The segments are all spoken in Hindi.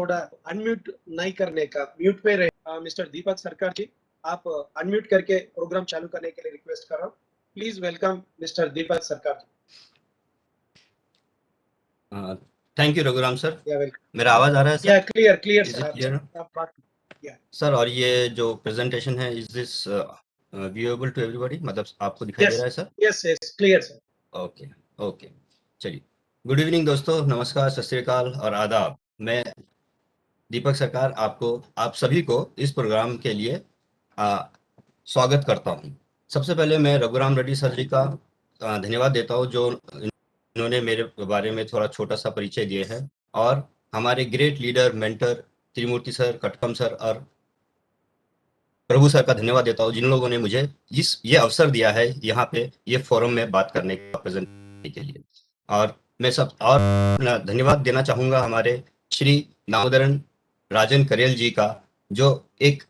थोड़ा अनम्यूट नहीं करने का, म्यूट पे रहे। मिस्टर दीपक सरकार जी, आप अनम्यूट करके प्रोग्राम चालू करने के लिए रिक्वेस्ट कर रहा हूँ। Please welcome mister Deepak Sarkar ji. Thank you Raghuram sir. Yeah welcome. मेरा आवाज आ रहा है sir? Yeah clear is sir, it clear आप बात या सर? और ये जो प्रेजेंटेशन है, is this viewable to everybody? मतलब आपको दिखाई दे रहा है sir? Yes clear sir. Okay okay, चलिए। गुड इवनिंग दोस्तों, नमस्कार, सत श्री अकाल और आदाब। मैं दीपक सरकार आप सभी को इस प्रोग्राम के लिए स्वागत करता हूं। सबसे पहले मैं रघुराम रेड्डी सर जी का धन्यवाद देता हूं, जो इन्होंने मेरे बारे में थोड़ा छोटा सा परिचय दिए हैं, और हमारे ग्रेट लीडर मेंटर त्रिमूर्ति सर, कटकम सर और प्रभु सर का धन्यवाद देता हूं, जिन लोगों ने मुझे ये अवसर दिया है यहाँ पे ये फोरम में बात करने का, प्रेजेंट करने के लिए। और मैं धन्यवाद देना चाहूंगा हमारे श्री दामोदरन राजन करेल जी का, जो एक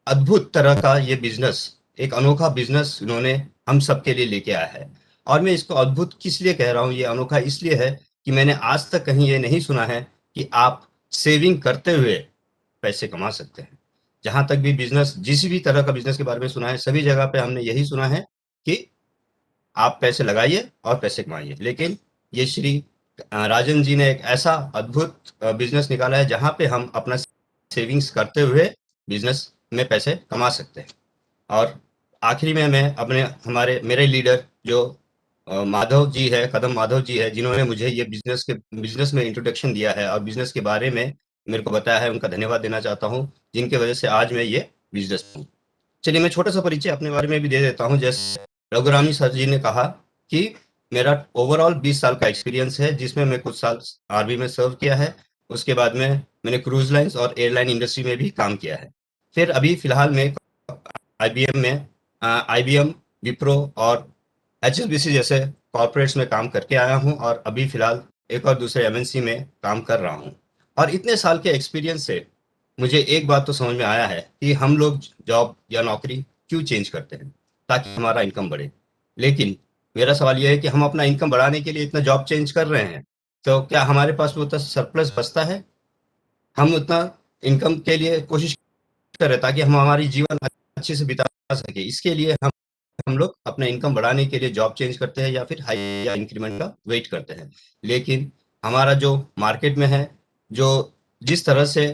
अद्भुत तरह का ये बिजनेस, एक अनोखा बिजनेस उन्होंने हम सबके लिए लेके आया है। और मैं इसको अद्भुत किस लिए कह रहा हूँ, ये अनोखा इसलिए है कि मैंने आज तक कहीं ये नहीं सुना है कि आप सेविंग करते हुए पैसे कमा सकते हैं। जहां तक भी बिजनेस, जिस भी तरह का बिजनेस के बारे में सुना है, सभी जगह पे हमने यही सुना है कि आप पैसे लगाइए और पैसे कमाइए। लेकिन ये श्री राजन जी ने एक ऐसा अद्भुत बिजनेस निकाला है जहां पे हम अपना सेविंग्स करते हुए बिजनेस में पैसे कमा सकते हैं। और आखिरी में मैं मेरे लीडर जो माधव जी है, कदम माधव जी है, जिन्होंने मुझे ये बिजनेस में इंट्रोडक्शन दिया है और बिजनेस के बारे में मेरे को बताया है, उनका धन्यवाद देना चाहता हूँ, जिनके वजह से आज मैं ये बिजनेस हूँ। चलिए मैं छोटा सा परिचय अपने बारे में भी दे देता हूँ। जैसे रघुरामी सर जी ने कहा कि मेरा ओवरऑल 20 साल का एक्सपीरियंस है, जिसमें मैं कुछ साल आर्मी में सर्व किया है। उसके बाद में मैंने क्रूज लाइंस और एयरलाइन इंडस्ट्री में भी काम किया है। फिर अभी फिलहाल में आईबीएम, विप्रो और एचएसबीसी जैसे कॉर्पोरेट्स में काम करके आया हूं, और अभी फिलहाल एक और दूसरे एमएनसी में काम कर रहा हूं। और इतने साल के एक्सपीरियंस से मुझे एक बात तो समझ में आया है कि हम लोग जॉब या नौकरी क्यों चेंज करते हैं, ताकि हमारा इनकम बढ़े। लेकिन मेरा सवाल यह है कि हम अपना इनकम बढ़ाने के लिए इतना जॉब चेंज कर रहे हैं, तो क्या हमारे पास वो उतना सरप्लस बचता है? हम उतना इनकम के लिए कोशिश कर रहे हैं ताकि हम हमारी जीवन अच्छे से बिता सके। इसके लिए हम लोग अपना इनकम बढ़ाने के लिए जॉब चेंज करते हैं या फिर हाई या इंक्रीमेंट का वेट करते हैं। लेकिन हमारा जो मार्केट में है, जो जिस तरह से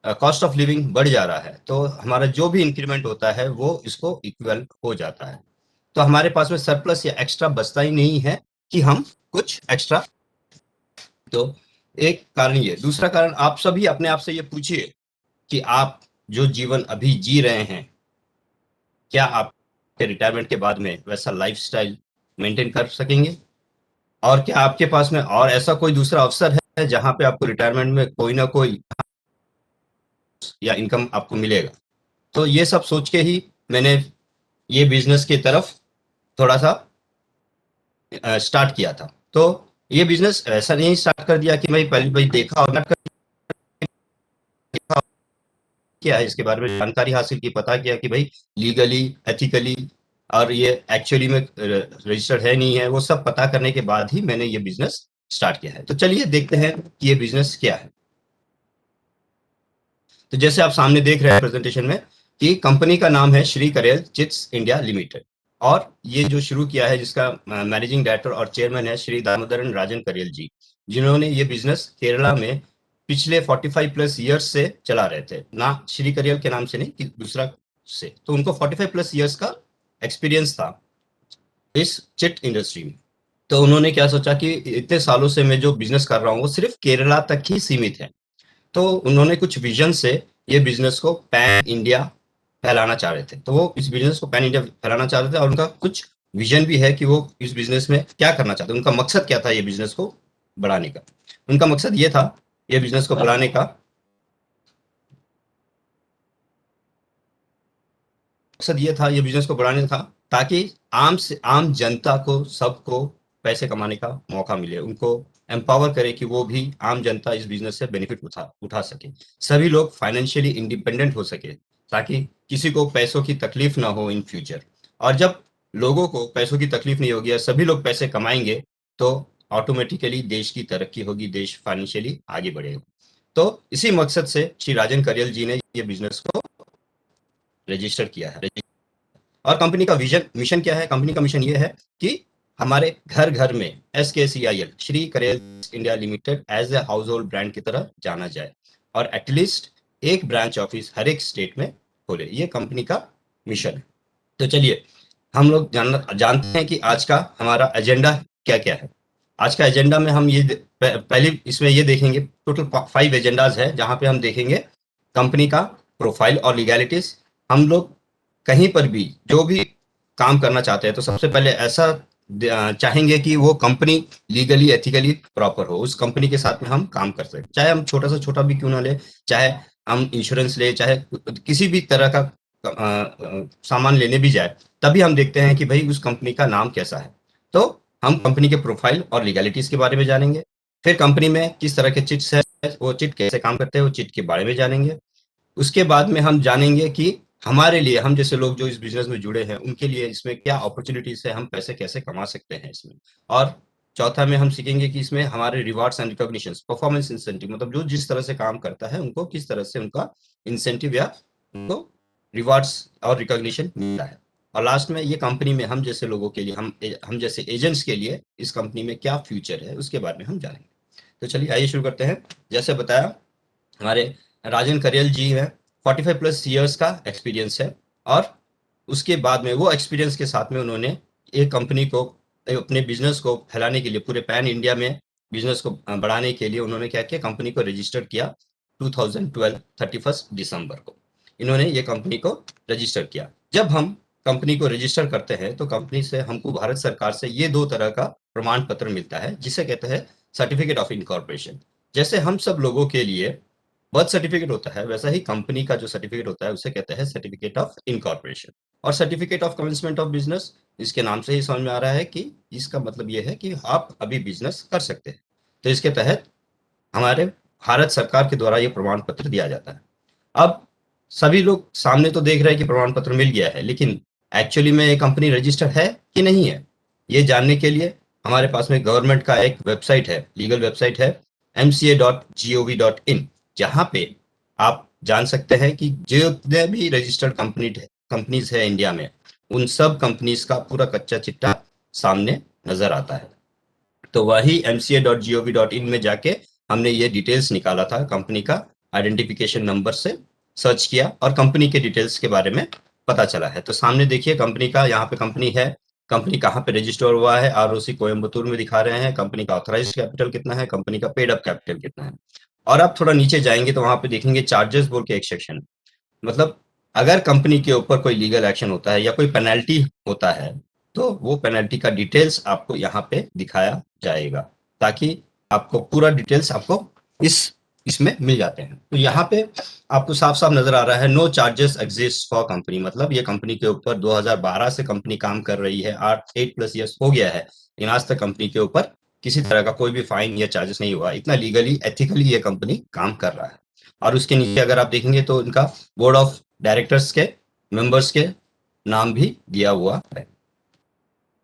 कॉस्ट ऑफ लिविंग बढ़ जा रहा है, तो हमारा जो भी इंक्रीमेंट होता है वो इसको इक्वल हो जाता है। तो हमारे पास में सरप्लस या एक्स्ट्रा बचता ही नहीं है कि हम कुछ एक्स्ट्रा। तो एक कारण ये। दूसरा कारण, आप सभी अपने आप से ये पूछिए कि आप जो जीवन अभी जी रहे हैं, क्या आप के रिटायरमेंट के बाद में वैसा लाइफस्टाइल मेंटेन कर सकेंगे? और क्या आपके पास में और ऐसा कोई दूसरा अवसर है जहां पे आपको रिटायरमेंट में कोई ना कोई या इनकम आपको मिलेगा? तो ये सब सोच के ही मैंने ये बिजनेस की तरफ थोड़ा सा स्टार्ट किया था। तो ये बिजनेस ऐसा नहीं स्टार्ट कर दिया कि मैं पहले भाई देखा और क्या है इसके बारे में जानकारी हासिल की, पता किया कि भाई लीगली, एथिकली और ये एक्चुअली में रजिस्टर्ड है नहीं है, वो सब पता करने के बाद ही मैंने ये बिजनेस स्टार्ट किया है। तो चलिए देखते हैं कि ये बिजनेस क्या है। तो जैसे आप सामने देख रहे हैं प्रेजेंटेशन में कि कंपनी का नाम है श्री करेल चिट्स इंडिया लिमिटेड, और ये जो शुरू किया है, जिसका मैनेजिंग डायरेक्टर और चेयरमैन है श्री दामोदरन राजन करेल जी, जिन्होंने ये बिजनेस केरला में पिछले 45 प्लस ईयर्स से चला रहे थे। ना श्री करेल के नाम से नहीं कि दूसरा से, तो उनको 45 प्लस ईयर्स का एक्सपीरियंस था इस चिट इंडस्ट्री में। तो उन्होंने क्या सोचा कि इतने सालों से मैं जो बिजनेस कर रहा हूँ वो सिर्फ केरला तक ही सीमित है। तो उन्होंने कुछ विजन से ये बिजनेस को पैन इंडिया फैलाना चाह रहे थे। तो वो इस बिजनेस को पैन इंडिया फैलाना चाह रहे थे, और उनका कुछ विजन भी है कि वो इस बिजनेस में क्या करना चाहते हैं। उनका मकसद क्या था ये बिजनेस को बढ़ाने का? उनका मकसद ये था ये बिजनेस को बढ़ाने का मकसद ये था, ये बिजनेस को बढ़ाने था ताकि आम जनता को, सबको पैसे कमाने का मौका मिले, उनको एम्पावर करे कि वो भी आम जनता इस बिजनेस से बेनिफिट उठा सके, सभी लोग फाइनेंशियली इंडिपेंडेंट हो सके, ताकि किसी को पैसों की तकलीफ ना हो इन फ्यूचर। और जब लोगों को पैसों की तकलीफ नहीं होगी और सभी लोग पैसे कमाएंगे, तो ऑटोमेटिकली देश की तरक्की होगी, देश फाइनेंशियली आगे बढ़ेगा। तो इसी मकसद से श्री राजन करियल जी ने ये बिजनेस को रजिस्टर किया है। और कंपनी का विजन मिशन क्या है? कंपनी का मिशन ये है कि हमारे घर घर में SKCIL श्री करेल India limited as a household brand की तरह जाना जाए और एटलीस्ट एक ब्रांच ऑफिस हर एक स्टेट में खोले। ये कंपनी का मिशन है। तो चलिए हम लोग जानते हैं कि आज का हमारा एजेंडा क्या क्या है। आज का एजेंडा में हम ये पहले इसमें ये देखेंगे, टोटल 5 एजेंडाज है जहां पे हम देखेंगे कंपनी का प्रोफाइल और लीगैलिटीज। हम लोग कहीं पर भी जो भी काम करना चाहते हैं तो सबसे पहले ऐसा चाहेंगे कि वो कंपनी लीगली एथिकली प्रॉपर हो, उस कंपनी के साथ में हम काम कर सकें, चाहे हम छोटा से छोटा भी क्यों ना ले, चाहे हम इंश्योरेंस ले, चाहे किसी भी तरह का सामान लेने भी जाए, तभी हम देखते हैं कि भाई उस कंपनी का नाम कैसा है। तो हम कंपनी के प्रोफाइल और लीगैलिटीज के बारे में जानेंगे। फिर कंपनी में किस तरह के चिट्स है, वो चिट कैसे काम करते हैं, वो चिट के बारे में जानेंगे। उसके बाद में हम जानेंगे कि हमारे लिए, हम जैसे लोग जो इस बिजनेस में जुड़े हैं, उनके लिए इसमें क्या अपॉर्चुनिटीज है, हम पैसे कैसे कमा सकते हैं इसमें। और चौथा में हम सीखेंगे कि इसमें हमारे rewards and recognition, performance incentive, मतलब जो जिस तरह से काम करता है उनको किस तरह से उनका इंसेंटिव या उनको रिवार्ड्स और रिकॉग्निशन मिलता है। और लास्ट में ये कंपनी में हम जैसे लोगों के लिए, हम जैसे एजेंट्स के लिए इस कंपनी में क्या फ्यूचर है उसके बारे में हम जानेंगे। तो चलिए आइए शुरू करते हैं। जैसे बताया, हमारे राजन करियल जी हैं, 45 प्लस ईयर्स का एक्सपीरियंस है। और उसके बाद में वो एक्सपीरियंस के साथ में उन्होंने एक कंपनी को, अपने बिजनेस को फैलाने के लिए, पूरे पैन इंडिया में बिजनेस को बढ़ाने के लिए उन्होंने क्या किया, कंपनी को रजिस्टर किया 2012 31 दिसंबर को इन्होंने ये कंपनी को रजिस्टर किया। जब हम कंपनी को रजिस्टर करते हैं तो कंपनी से हमको भारत सरकार से ये 2 तरह का प्रमाण पत्र मिलता है, जिसे कहते हैं सर्टिफिकेट ऑफ इनकॉर्पोरेशन। जैसे हम सब लोगों के लिए बर्थ सर्टिफिकेट होता है, वैसा ही कंपनी का जो सर्टिफिकेट होता है उसे कहते हैं सर्टिफिकेट ऑफ इनकॉर्पोरेशन। और certificate of commencement of business, इसके नाम से ही समझ में आ रहा है कि इसका मतलब ये है कि आप अभी बिजनेस कर सकते हैं। तो इसके तहत हमारे भारत सरकार के द्वारा ये प्रमाण पत्र दिया जाता है। अब सभी लोग सामने तो देख रहे हैं कि प्रमाण पत्र मिल गया है, लेकिन एक्चुअली में ये कंपनी रजिस्टर्ड है कि नहीं है, ये जानने के लिए हमारे पास में गवर्नमेंट का एक वेबसाइट है, लीगल वेबसाइट है mca.gov.in, जहां पे आप जान सकते हैं कि जितने भी रजिस्टर्ड कंपनीज है इंडिया में, उन सब कंपनीज का पूरा कच्चा चिट्ठा सामने नजर आता है। तो वही mca.gov.in में जाके हमने ये डिटेल्स निकाला था, कंपनी का आइडेंटिफिकेशन नंबर से सर्च किया और कंपनी के डिटेल्स के बारे में पता चला है। तो सामने देखिए कंपनी का, यहाँ पे कंपनी है, कंपनी कहाँ पे रजिस्टर हुआ है, ROC कोयम्बतूर में दिखा रहे हैं, कंपनी का ऑथराइज्ड कैपिटल कितना है, कंपनी का पेड अप कैपिटल कितना है। और आप थोड़ा नीचे जाएंगे तो वहां पे देखेंगे चार्जेस बोल के एक सेक्शन, मतलब अगर कंपनी के ऊपर कोई लीगल एक्शन होता है या कोई पेनल्टी होता है तो वो पेनल्टी का डिटेल्स आपको यहाँ पे दिखाया जाएगा, ताकि आपको पूरा डिटेल्स आपको इसमें मिल जाते हैं। तो यहाँ पे आपको साफ साफ नजर आ रहा है, no charges exist for company, मतलब ये कंपनी के ऊपर 2012 से कंपनी काम कर रही है, 8+ ईयर्स हो गया है, लेकिन आज तक कंपनी के ऊपर किसी तरह का कोई भी फाइन या चार्जेस नहीं हुआ। इतना लीगली एथिकली ये कंपनी काम कर रहा है। और उसके नीचे अगर आप देखेंगे तो इनका बोर्ड ऑफ डायरेक्टर्स के मेंबर्स के नाम भी दिया हुआ है।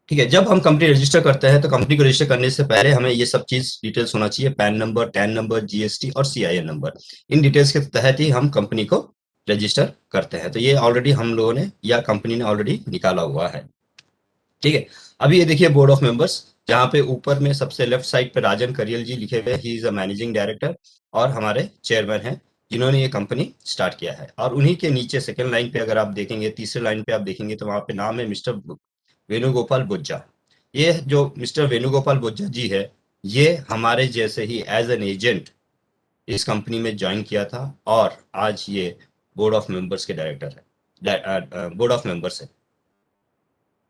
ठीक है, जब हम कंपनी रजिस्टर करते हैं तो कंपनी को रजिस्टर करने से पहले हमें ये सब चीज डिटेल्स होना चाहिए, pan number, tan number, GST और CIN नंबर। इन डिटेल्स के तहत ही हम कंपनी को रजिस्टर करते हैं। तो ये ऑलरेडी हम लोगों ने या कंपनी ने ऑलरेडी निकाला हुआ है। ठीक है, अभी ये देखिए बोर्ड ऑफ मेंबर्स, जहाँ पे ऊपर में सबसे लेफ्ट साइड पे राजन करियल जी लिखे हुए, he is a managing director और हमारे चेयरमैन हैं जिन्होंने ये कंपनी स्टार्ट किया है। और उन्हीं के नीचे सेकंड लाइन पे अगर आप देखेंगे, तीसरे लाइन पे आप देखेंगे तो वहां पे नाम है मिस्टर वेणुगोपाल बुज्जा। ये जो मिस्टर वेणुगोपाल बुज्जा जी है, ये हमारे जैसे ही एज एन एजेंट इस कंपनी में ज्वाइन किया था और आज ये बोर्ड ऑफ मेंबर्स के डायरेक्टर है, बोर्ड ऑफ मेंबर्स है।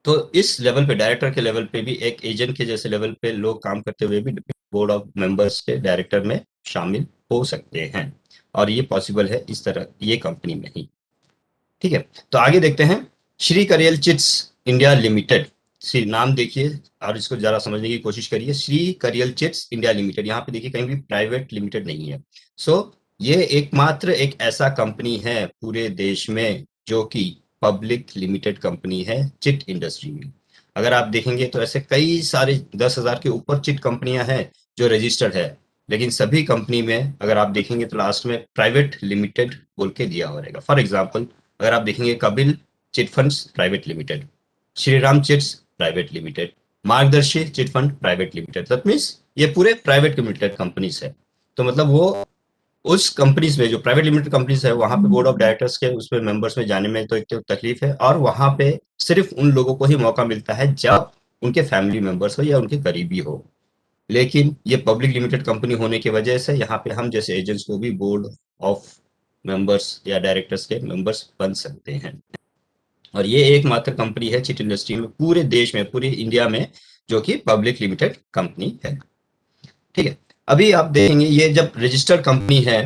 तो इस लेवल पे, डायरेक्टर के लेवल पे भी, एक एजेंट के जैसे लेवल पे लोग काम करते हुए भी बोर्ड ऑफ मेंबर्स के डायरेक्टर में शामिल हो सकते हैं, और ये पॉसिबल है इस तरह ये कंपनी में ही। ठीक है, तो आगे देखते हैं, Shri Kariyal chits India limited. Shri नाम देखिए और इसको जरा समझने की कोशिश करिए, Shri Kariyal chits India limited, यहाँ पे देखिए कहीं भी प्राइवेट लिमिटेड नहीं है। सो ये एकमात्र एक ऐसा कंपनी है पूरे देश में जो कि पब्लिक लिमिटेड कंपनी है चिट इंडस्ट्री में। अगर आप देखेंगे तो ऐसे कई सारे 10,000 के ऊपर चिट कंपनियां हैं जो रजिस्टर्ड है, लेकिन सभी कंपनी में अगर आप देखेंगे तो लास्ट में प्राइवेट लिमिटेड बोल के दिया हो रहेगा। फॉर एग्जाम्पल अगर आप देखेंगे Kapil chit funds private limited, Shriram chits private limited, Margadarsi chit fund private limited, that means ये पूरे प्राइवेट लिमिटेड कंपनीज है। तो मतलब वो उस कंपनीज में जो प्राइवेट लिमिटेड कंपनीज है वहां पे बोर्ड ऑफ डायरेक्टर्स के उसमें मेंबर्स में जाने में तो एक तो तकलीफ है, और वहां पे सिर्फ उन लोगों को ही मौका मिलता है जब उनके फैमिली मेंबर्स हो या उनके करीबी हो। लेकिन ये पब्लिक लिमिटेड कंपनी होने की वजह से यहाँ पे हम जैसे एजेंट्स को भी बोर्ड ऑफ मेंबर्स या डायरेक्टर्स के मेंबर्स बन सकते हैं। और ये एकमात्र कंपनी है चिट इंडस्ट्री में पूरे देश में, पूरी इंडिया में, जो कि पब्लिक लिमिटेड कंपनी है। ठीक है, अभी आप देखेंगे ये जब रजिस्टर्ड कंपनी है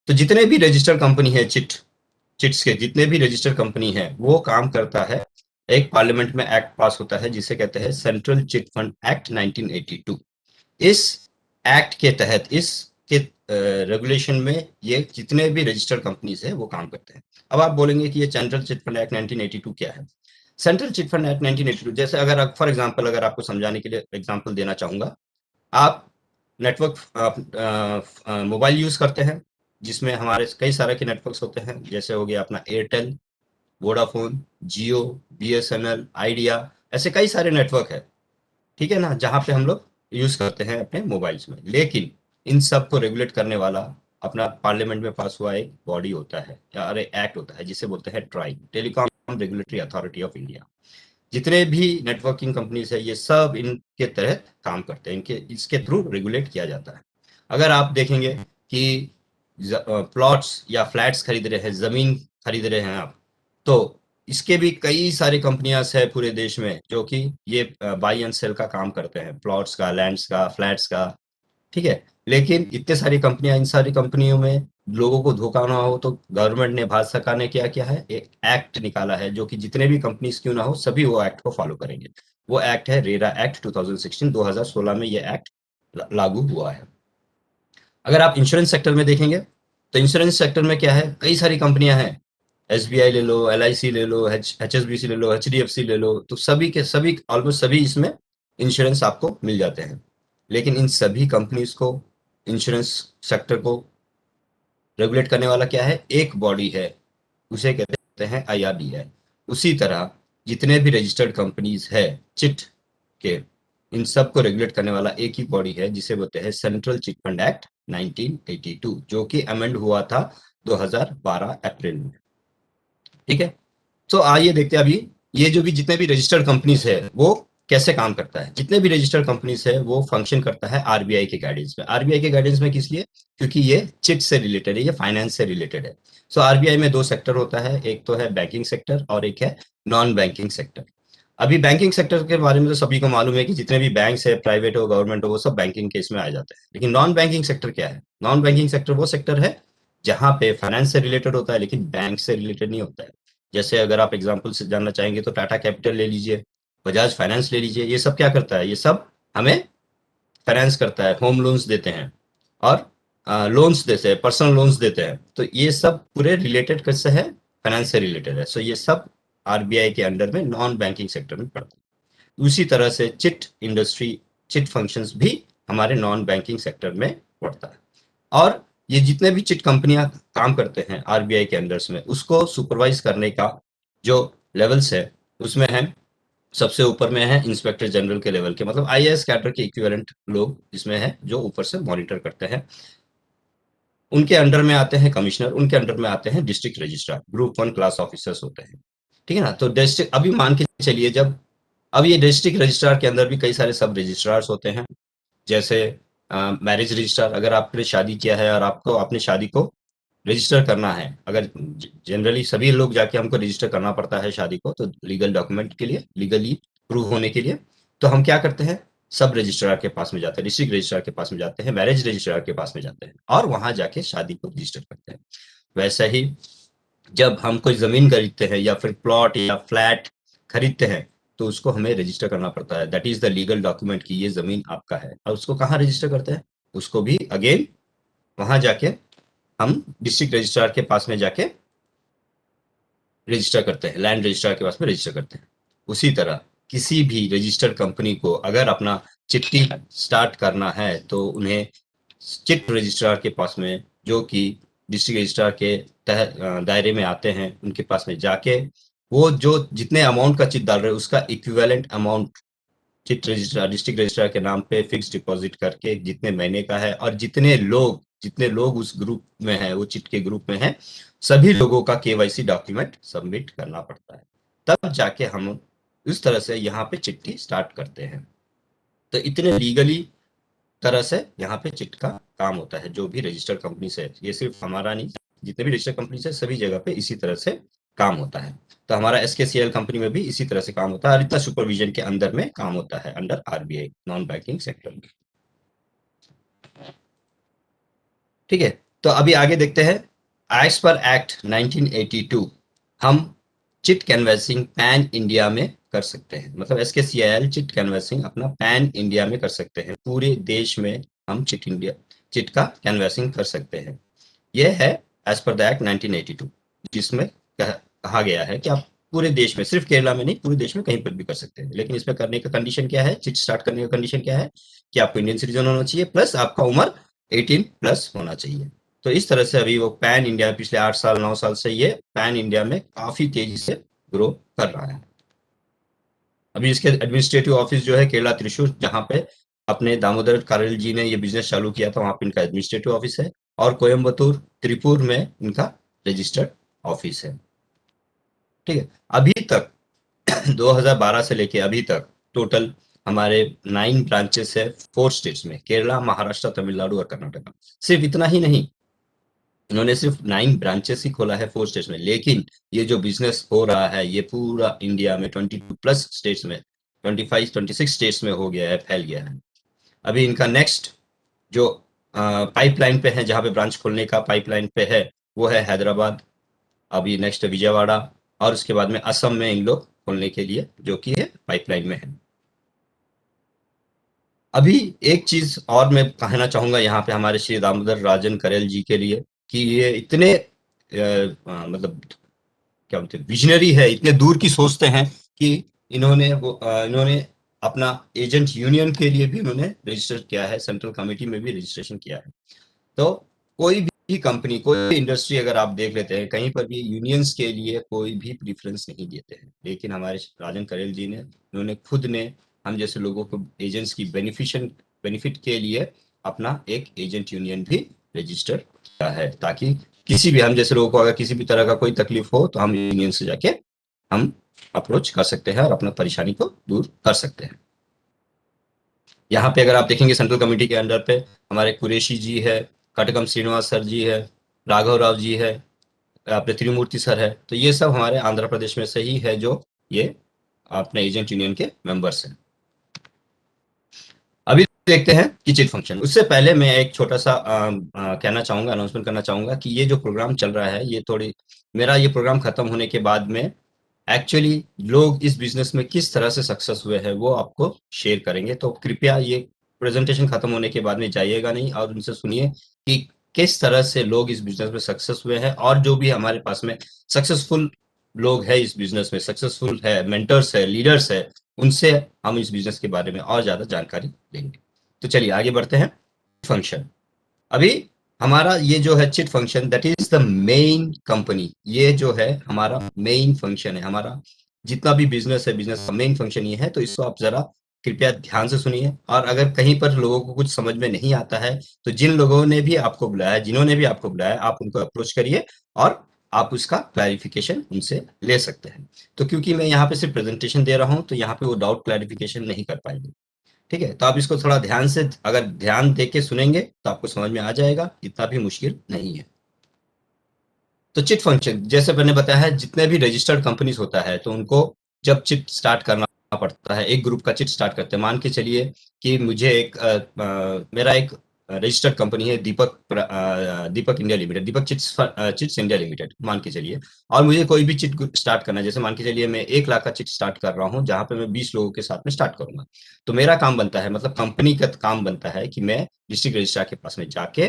तो जितने भी रजिस्टर्ड कंपनी है चिट्स के जितने भी रजिस्टर्ड कंपनी है वो काम करता है, एक पार्लियामेंट में एक्ट पास होता है जिसे कहते हैं सेंट्रल चिट फंड एक्ट 1982। इस एक्ट के तहत इसके रेगुलेशन में ये जितने भी रजिस्टर्ड कंपनीज है वो काम करते हैं। अब आप बोलेंगे कि ये सेंट्रल चिट फंड एक्ट 1982 क्या है? सेंट्रल चिट फंड एक्ट 1982 जैसे अगर आप फॉर एग्जांपल अगर आपको समझाने के लिए एग्जांपल देना चाहूंगा, आप नेटवर्क मोबाइल यूज करते हैं जिसमें हमारे कई सारे के नेटवर्क्स होते हैं, जैसे हो गया अपना एयरटेल, वोडाफोन, जियो, बीएसएनएल, आइडिया, ऐसे कई सारे नेटवर्क है। ठीक है ना, जहां पे हम लोग यूज करते हैं अपने मोबाइल्स में। लेकिन इन सब को रेगुलेट करने वाला अपना पार्लियामेंट में पास हुआ एक बॉडी होता है या अरे एक्ट होता है जिसे बोलते हैं try, telecom regulatory authority of India. जितने भी नेटवर्किंग कंपनीज है ये सब इनके तहत काम करते हैं, इनके इसके थ्रू रेगुलेट किया जाता है। अगर आप देखेंगे कि प्लॉट्स या फ्लैट्स खरीद रहे हैं, जमीन खरीद रहे हैं आप, तो इसके भी कई सारी कंपनियां है पूरे देश में जो कि ये बाई एंड सेल का काम करते हैं, प्लॉट्स का, लैंड्स का, फ्लैट्स का। ठीक है, लेकिन इतने सारी कंपनियां, इन सारी कंपनियों में लोगों को धोखा ना हो तो गवर्नमेंट ने, भारत सरकार ने क्या किया है, एक एक्ट निकाला है जो कि जितने भी कंपनीज क्यों ना हो सभी वो एक्ट को फॉलो करेंगे। वो एक्ट है रेरा एक्ट 2016, 2016 में ये एक्ट लागू हुआ है। अगर आप इंश्योरेंस सेक्टर में देखेंगे तो इंश्योरेंस सेक्टर में क्या है, कई सारी कंपनियां हैं, एसबीआई ले लो, एलआईसी ले लो, एचएसबीसी ले लो, एचडीएफसी ले लो, तो सभी के सभी ऑलमोस्ट सभी इसमें इंश्योरेंस आपको मिल जाते हैं। लेकिन इन सभी कंपनीज को, इंश्योरेंस सेक्टर को रेगुलेट करने वाला क्या है, एक बॉडी है, उसे कहते हैं आईआरडीए। उसी तरह जितने भी रजिस्टर्ड कंपनीज है चिट के, इन सब को रेगुलेट करने वाला एक ही बॉडी है जिसे बोलते हैं सेंट्रल चिट फंड एक्ट 1982, जो कि अमेंड हुआ था 2012 अप्रैल में। ठीक है, तो आइए देखते हैं अभी ये जो भी जितने भी रजिस्टर्ड कंपनीज है वो कैसे काम करता है। जितने भी रजिस्टर्ड कंपनीज है वो फंक्शन करता है आरबीआई के गाइडेंस में। आरबीआई के गाइडेंस में किस लिए? क्योंकि ये चिट से रिलेटेड है, ये फाइनेंस से रिलेटेड है। सो आरबीआई में दो सेक्टर होता है, एक तो है बैंकिंग सेक्टर और एक है नॉन बैंकिंग सेक्टर। अभी बैंकिंग सेक्टर के बारे में तो सभी को मालूम है कि जितने भी बैंक है, प्राइवेट हो, गवर्नमेंट हो, वो सब बैंकिंग के इसमें आ जाते हैं। लेकिन नॉन बैंकिंग सेक्टर क्या है? नॉन बैंकिंग सेक्टर वो सेक्टर है जहां पे फाइनेंस से रिलेटेड होता है लेकिन बैंक से रिलेटेड नहीं होता है। जैसे अगर आप एग्जाम्पल से जानना चाहेंगे तो टाटा कैपिटल ले लीजिए, बजाज फाइनेंस ले लीजिए, ये सब क्या करता है, ये सब हमें फाइनेंस करता है, होम लोन्स देते हैं और लोन्स देते हैं, पर्सनल लोन्स देते हैं। तो ये सब पूरे रिलेटेड कैसे है, फाइनेंस से रिलेटेड है। सो ये सब आरबीआई के अंडर में नॉन बैंकिंग सेक्टर में पड़ता है। उसी तरह से चिट इंडस्ट्री, चिट फंक्शंस भी हमारे नॉन बैंकिंग सेक्टर में पड़ता है। और ये जितने भी चिट कंपनियां काम करते हैं आरबीआई के अंडर में, उसको सुपरवाइज करने का जो लेवल्स है उसमें है, सबसे ऊपर में है इंस्पेक्टर जनरल के लेवल के, मतलब आईएएस कैडर के इक्विवेलेंट लोग इसमें है जो ऊपर से मॉनिटर करते हैं। उनके अंडर में आते हैं कमिश्नर, उनके अंडर में आते हैं district registrar, group 1 class officers होते हैं। ठीक है ना, तो डिस्ट्रिक्ट, अभी मान के चलिए जब, अब ये डिस्ट्रिक्ट रजिस्ट्रार के अंदर भी कई सारे सब रजिस्ट्रार्स होते हैं। जैसे मैरिज रजिस्ट्रार, अगर आपने शादी किया है और आपको अपनी शादी को रजिस्टर करना है, अगर जनरली सभी लोग जाके हमको रजिस्टर करना पड़ता है शादी को, तो लीगल डॉक्यूमेंट के लिए, लीगली प्रूव होने के लिए, तो हम क्या करते हैं, सब रजिस्ट्रार के पास में जाते हैं, डिस्ट्रिक्ट रजिस्ट्रार के पास में जाते हैं, मैरिज रजिस्ट्रार के पास में जाते हैं और वहां जाके शादी को रजिस्टर करते हैं। वैसे ही जब हम कोई जमीन खरीदते हैं या फिर प्लॉट या फ्लैट खरीदते हैं तो उसको हमें रजिस्टर करना पड़ता है, that is the legal document कि ये जमीन आपका है। और उसको कहाँ रजिस्टर करते हैं, उसको भी अगेन वहां जाके हम डिस्ट्रिक्ट रजिस्ट्रार के पास में जाके रजिस्टर करते हैं, लैंड रजिस्ट्रार के पास में रजिस्टर करते हैं। उसी तरह किसी भी रजिस्टर्ड कंपनी को अगर अपना चिट्ठी स्टार्ट करना है तो उन्हें चिट रजिस्ट्रार के पास में, जो कि डिस्ट्रिक्ट रजिस्ट्रार के तहत दायरे में आते हैं, उनके पास में जाके वो जो जितने अमाउंट का चिट डाल रहे हैं उसका equivalent amount chit registrar, district registrar के नाम पे फिक्स डिपॉजिट करके जितने महीने का है और जितने लोग उस ग्रुप में है, वो चिट के ग्रुप में है, सभी लोगों का केवाईसी डॉक्यूमेंट सबमिट करना पड़ता है। तब जाके हम इस तरह से यहाँ पे चिट्ठी स्टार्ट करते हैं। तो इतने लीगली तरह से यहाँ पे चिट का काम होता है। जो भी रजिस्टर्ड कंपनी है, ये सिर्फ हमारा नहीं, जितने भी रजिस्टर्ड कंपनी है सभी जगह पे इसी तरह से काम होता है। तो हमारा एसकेसीएल कंपनी में भी इसी तरह से काम होता है और इतना सुपरविजन के अंदर में काम होता है, under RBI, non banking sector में। ठीक है, तो अभी आगे देखते हैं। एज पर एक्ट 1982 हम चिट कैनवैसिंग पैन इंडिया में कर सकते हैं। मतलब एसकेसीएल चिट कैनवैसिंग अपना पैन इंडिया में कर सकते हैं। पूरे देश में हम चिट का कैनवैसिंग कर सकते हैं। यह है एज पर द एक्ट 1982, जिसमें कहा गया है कि आप पूरे देश में, सिर्फ केरला में नहीं, पूरे देश में कहीं पर भी कर सकते हैं। लेकिन इसमें करने का कंडीशन क्या है, चिट स्टार्ट करने का कंडीशन क्या है कि आपको इंडियन सिटीजन होना चाहिए, प्लस आपका उम्र 18 प्लस होना चाहिए। तो इस तरह से अभी वो पैन इंडिया पिछले 8 साल 9 साल से ये पैन इंडिया में काफी तेजी से ग्रो कर रहा है। अभी इसके एडमिनिस्ट्रेटिव ऑफिस जो है केरला त्रिशूर, जहाँ पे अपने दामोदर कारल जी ने ये बिजनेस चालू किया था, वहां पे इनका एडमिनिस्ट्रेटिव ऑफिस है। और कोयम्बतूर त्रिपुर में इनका रजिस्टर्ड ऑफिस है। ठीक है, अभी तक 2012 से लेके अभी तक टोटल हमारे 9 ब्रांचेस है 4 स्टेट्स में, केरला, महाराष्ट्र, तमिलनाडु और कर्नाटका। सिर्फ इतना ही नहीं, इन्होंने सिर्फ 9 ब्रांचेस ही खोला है 4 स्टेट्स में, लेकिन ये जो बिजनेस हो रहा है ये पूरा इंडिया में 22 प्लस स्टेट्स में, 26 स्टेट्स में हो गया है, फैल गया है। अभी इनका नेक्स्ट जो पाइपलाइन पे है, जहाँ पे ब्रांच खोलने का पाइपलाइन पे है, वो है हैदराबाद, अभी नेक्स्ट विजयवाड़ा, और उसके बाद में असम में इन लोग खोलने के लिए, जो कि है पाइपलाइन में है। अभी एक चीज और मैं कहना चाहूंगा यहाँ पे हमारे श्री दामोदर राजन करेल जी के लिए, कि ये इतने मतलब क्या बोलते हैं, विजनरी है, इतने दूर की सोचते हैं कि इन्होंने अपना एजेंट यूनियन के लिए भी उन्होंने रजिस्टर किया है, सेंट्रल कमेटी में भी रजिस्ट्रेशन किया है। तो कोई भी कंपनी, कोई भी इंडस्ट्री अगर आप देख लेते हैं, कहीं पर भी यूनियंस के लिए कोई भी प्रीफरेंस नहीं देते हैं। लेकिन हमारे राजन करेल जी ने, उन्होंने खुद ने हम जैसे लोगों को एजेंट्स की बेनिफिट के लिए अपना एक एजेंट यूनियन भी रजिस्टर किया है, ताकि किसी भी हम जैसे लोगों को अगर किसी भी तरह का कोई तकलीफ हो तो हम यूनियन से जाके हम अप्रोच कर सकते हैं और अपना परेशानी को दूर कर सकते हैं। यहाँ पे अगर आप देखेंगे सेंट्रल कमेटी के अंडर पे हमारे कुरेशी जी है, कटकम श्रीनिवास सर जी है, राघव राव जी है, अपने त्रिमूर्ति सर है। तो ये सब हमारे आंध्र प्रदेश में से ही है, जो ये अपने एजेंट यूनियन के मेंबर्स हैं। अभी देखते हैं कि चिट फंक्शन। उससे पहले मैं एक छोटा सा कहना चाहूंगा, अनाउंसमेंट करना चाहूंगा कि ये जो प्रोग्राम चल रहा है, ये मेरा ये प्रोग्राम खत्म होने के बाद में एक्चुअली लोग इस बिजनेस में किस तरह से सक्सेस हुए हैं वो आपको शेयर करेंगे। तो कृपया ये प्रेजेंटेशन खत्म होने के बाद में जाइएगा नहीं, और उनसे सुनिए कि किस तरह से लोग इस बिजनेस में सक्सेस हुए हैं, और जो भी हमारे पास में सक्सेसफुल लोग हैं इस बिजनेस में, सक्सेसफुल है, मेंटर्स है, लीडर्स है, उनसे हम इस बिजनेस के बारे में और ज्यादा जानकारी लेंगे। तो चलिए आगे बढ़ते हैं। फंक्शन, अभी हमारा ये जो है chit function, that is the main company. ये जो है हमारा मेन फंक्शन है, हमारा जितना भी बिजनेस है, बिजनेस का मेन फंक्शन ये है। तो इसको आप जरा कृपया ध्यान से सुनिए, और अगर कहीं पर लोगों को कुछ समझ में नहीं आता है तो जिन लोगों ने भी आपको बुलाया, जिन्होंने भी आपको बुलाया, आप उनको अप्रोच करिए और आप उसका क्लैरिफिकेशन उनसे ले सकते हैं। तो क्योंकि मैं यहाँ पे सिर्फ प्रेजेंटेशन दे रहा हूँ, तो यहाँ पे वो डाउट क्लैरिफिकेशन नहीं कर पाएंगे। ठीक है, तो आप इसको थोड़ा ध्यान से, अगर ध्यान दे के सुनेंगे तो आपको समझ में आ जाएगा, इतना भी मुश्किल नहीं है। तो चिट फंक्शन, जैसे मैंने बताया है, जितने भी रजिस्टर्ड कंपनीज होता है तो उनको जब चिट स्टार्ट करना पड़ता है, एक ग्रुप का चिट स्टार्ट करते हैं। मान के चलिए कि मुझे मेरा एक रजिस्टर्ड कंपनी है, दीपक इंडिया लिमिटेड, दीपक चिट्स इंडिया लिमिटेड मान के चलिए, और मुझे कोई भी चिट स्टार्ट करना है। जैसे मान के चलिए मैं 1 लाख का चिट स्टार्ट कर रहा हूँ, जहां पे मैं 20 लोगों के साथ में स्टार्ट करूंगा। तो मेरा काम बनता है, मतलब कंपनी का काम बनता है कि मैं डिस्ट्रिक्ट रजिस्ट्रार के पास में जाके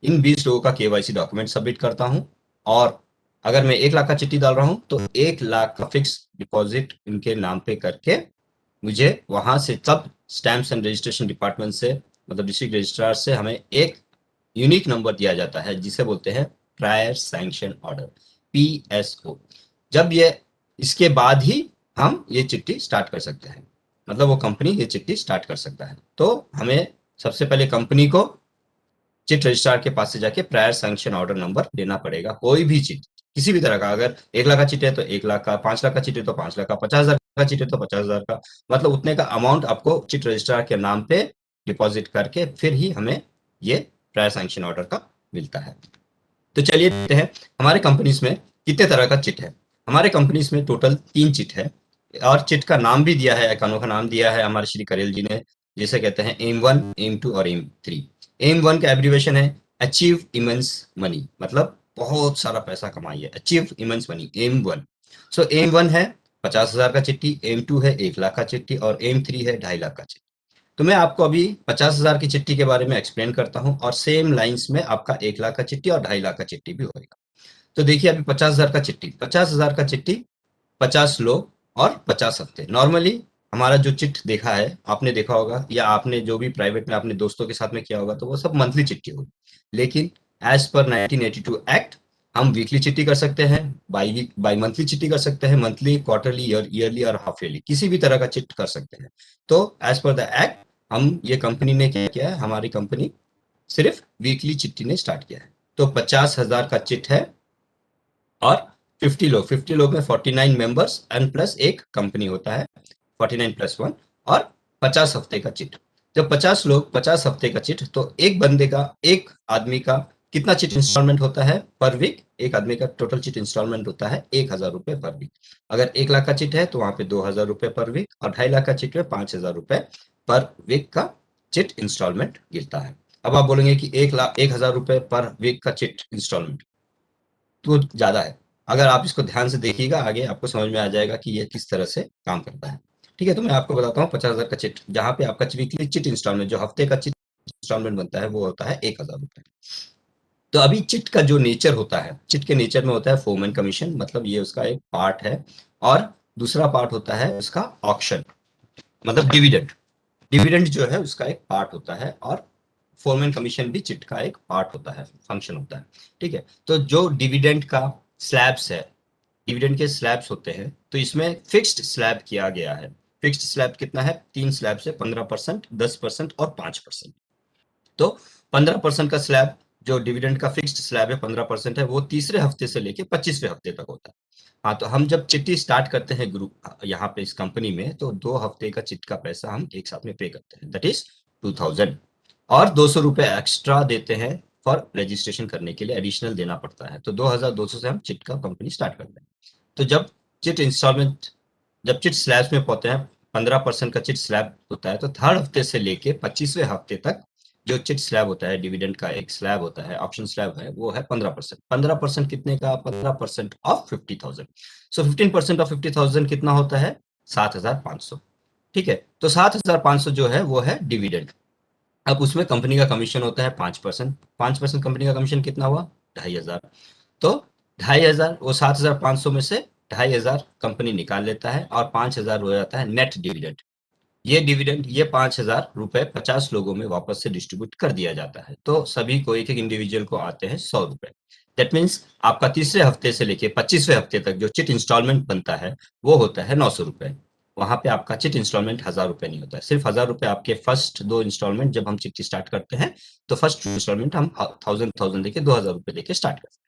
इन 20 लोगों का केवाईसी डॉक्यूमेंट सबमिट करता हूँ, और अगर मैं 1 लाख का चिट्ठी डाल रहा हूं तो 1 लाख का फिक्स डिपॉजिट इनके नाम पे करके मुझे वहां से सब स्टैम्प्स एंड रजिस्ट्रेशन डिपार्टमेंट से, मतलब डिस्ट्रिक्ट रजिस्ट्रार से हमें एक यूनिक नंबर दिया जाता है जिसे बोलते हैं प्रायर सैंक्शन ऑर्डर, PSO। जब ये इसके बाद ही हम ये चिट्ठी स्टार्ट कर सकते हैं, मतलब वो कंपनी ये चिट्ठी स्टार्ट कर सकता है। तो हमें सबसे पहले कंपनी को चिट रजिस्ट्रार के पास से जाके प्रायर सैंक्शन ऑर्डर नंबर देना पड़ेगा। कोई भी चिट किसी भी तरह का, अगर 1 लाख का चिट है तो 1 लाख का, 5 लाख का चिट है तो 5 लाख का, 50,000 का चिट है तो 50,000 का, मतलब उतने का अमाउंट आपको चिट रजिस्ट्रार के नाम पे डिपॉजिट करके फिर ही हमें ये प्रायर सैंक्शन ऑर्डर का मिलता है। तो चलिए देखते हैं हमारे कंपनीज में कितने तरह का चिट है। हमारे कंपनीज में टोटल 3 चिट है, और चिट का नाम भी दिया है, एक अनोखा नाम दिया है हमारे श्री करेल जी ने, जिसे कहते हैं एम 1, एम 2 और एम 3। एम 1 का एब्रीवेशन है अचीव इमेंस मनी, मतलब बहुत सारा पैसा कमाइए, अचीव इमेंस मनी, एम 1। सो एम 1 है 50,000 का चिट्ठी, एम 2 है 1 लाख का चिट्ठी, और एम 3 है 2.5 लाख का चिट्ठी। तो मैं आपको अभी 50,000 की चिट्ठी के बारे में एक्सप्लेन करता हूँ, और सेम लाइंस में आपका 1 लाख का चिट्ठी और 2.5 लाख का चिट्ठी भी होगा। तो देखिए अभी 50,000 का चिट्ठी, 50,000 का चिट्ठी 50 लोग और 50 हफ्ते। नॉर्मली हमारा जो चिट देखा है, आपने देखा होगा या आपने जो भी प्राइवेट में अपने दोस्तों के साथ में किया होगा, तो वो सब मंथली चिट्ठी होगी। लेकिन एज पर 1982 एक्ट हम वीकली चिट्ठी कर सकते हैं, बाई मंथली चिट्ठी कर सकते हैं, मंथली, क्वार्टरली, ईयरली और हाफ ईयरली, किसी भी तरह का चिट कर सकते हैं। तो एज पर द एक्ट हम ये कंपनी ने क्या किया है, हमारी कंपनी सिर्फ वीकली चिट्ठी ने स्टार्ट किया है। तो 50,000 का चिट है, और 50 लोग में 49 मेंबर्स एंड प्लस एक कंपनी होता है, 49 प्लस 1, और 50 हफ्ते का चिट। जब 50 लोग 50 हफ्ते का चिट, तो एक बंदे का, एक आदमी का कितना चिट इंस्टॉलमेंट होता है पर वीक? एक आदमी का टोटल चिट इंस्टॉलमेंट होता है 1,000 रुपए पर वीक। अगर 1 लाख का चिट है तो वहां पे 2,000 रुपए पर वीक, और 2.5 लाख का चिट में 5,000 रुपए पर वीक का चिट इंस्टॉलमेंट गिरता है। अब आप बोलेंगे कि 1,000 रुपए पर वीक का चिट इंस्टॉलमेंट तो ज्यादा है। अगर आप इसको ध्यान से देखिएगा आगे आपको समझ में आ जाएगा कि ये किस तरह से काम करता है। ठीक है, तो मैं आपको बताता हूँ 50,000 का चिट, जहाँ पे आपका वीकली चिट इंस्टॉलमेंट, जो हफ्ते का चिट इंस्टॉलमेंट बनता है, वो होता है 1,000 रुपए। तो अभी चिट का जो नेचर होता है, चिट के नेचर में होता है फोरमैन कमीशन, मतलब ये उसका एक पार्ट है, और दूसरा पार्ट होता है उसका ऑक्शन, मतलब डिविडेंड। डिविडेंड जो है उसका एक पार्ट होता है, और फोरमैन कमीशन भी चिट का एक पार्ट होता है, फंक्शन होता है। ठीक है, तो जो डिविडेंड का स्लैब्स है, डिविडेंड के स्लैब्स होते हैं, तो इसमें फिक्स्ड स्लैब किया गया है। फिक्स्ड स्लैब कितना है? 3 स्लैब है, 15%, 10% और 5%। तो 15% का स्लैब, जो डिविडेंड का फिक्स्ड स्लैब है 15% है, वो तीसरे हफ्ते से लेके 25वें हफ्ते तक होता है। हाँ, तो हम जब चिट्ठी स्टार्ट करते हैं ग्रुप यहाँ पे इस कंपनी में, तो 2 हफ्ते का चिट का पैसा हम एक साथ में पे करते हैं, दैट इज 2,000, और 200 रुपए एक्स्ट्रा देते हैं फॉर रजिस्ट्रेशन करने के लिए, एडिशनल देना पड़ता है। तो 2,200 से हम चिट का कंपनी स्टार्ट करते हैं। तो जब चिट इंस्टॉलमेंट, जब चिट स्लैब में पहुंचते हैं, 15% का चिट स्लैब होता है, तो थर्ड हफ्ते से लेके 25वें हफ्ते तक जो चिट स्लैब होता है, डिविडेंड का एक स्लैब होता है, ऑप्शन स्लैब है, वो है 15%। 15% कितने का? 15% ऑफ 50,000। सो 15% ऑफ 50,000 कितना होता है? 7,500। ठीक है, तो 7,500 जो है वो है डिविडेंड। अब उसमें कंपनी का कमीशन होता है 5%। 5% कंपनी का कमीशन कितना हुआ? 2,500। तो 2,500, वो 7,500 में से 2,500 कंपनी निकाल लेता है, और 5,000 हो जाता है नेट डिविडेंड। ये डिविडेंड, ये 5,000 रुपए 50 लोगों में वापस से डिस्ट्रीब्यूट कर दिया जाता है। तो सभी को, एक एक इंडिविजुअल को आते हैं 100 रुपए। दैट मीन्स आपका तीसरे हफ्ते से लेके 25वें हफ्ते तक जो चिट इंस्टॉलमेंट बनता है वो होता है 900 रुपए। वहां पे आपका चिट इंस्टॉलमेंट 1,000 रुपए नहीं होता है, सिर्फ 1,000 रुपए आपके फर्स्ट 2 इंस्टॉलमेंट जब हम चिट्ठी स्टार्ट करते हैं, तो फर्स्ट इंस्टॉलमेंट हम 1,000 देके 2,000 रुपए देके स्टार्ट करते हैं।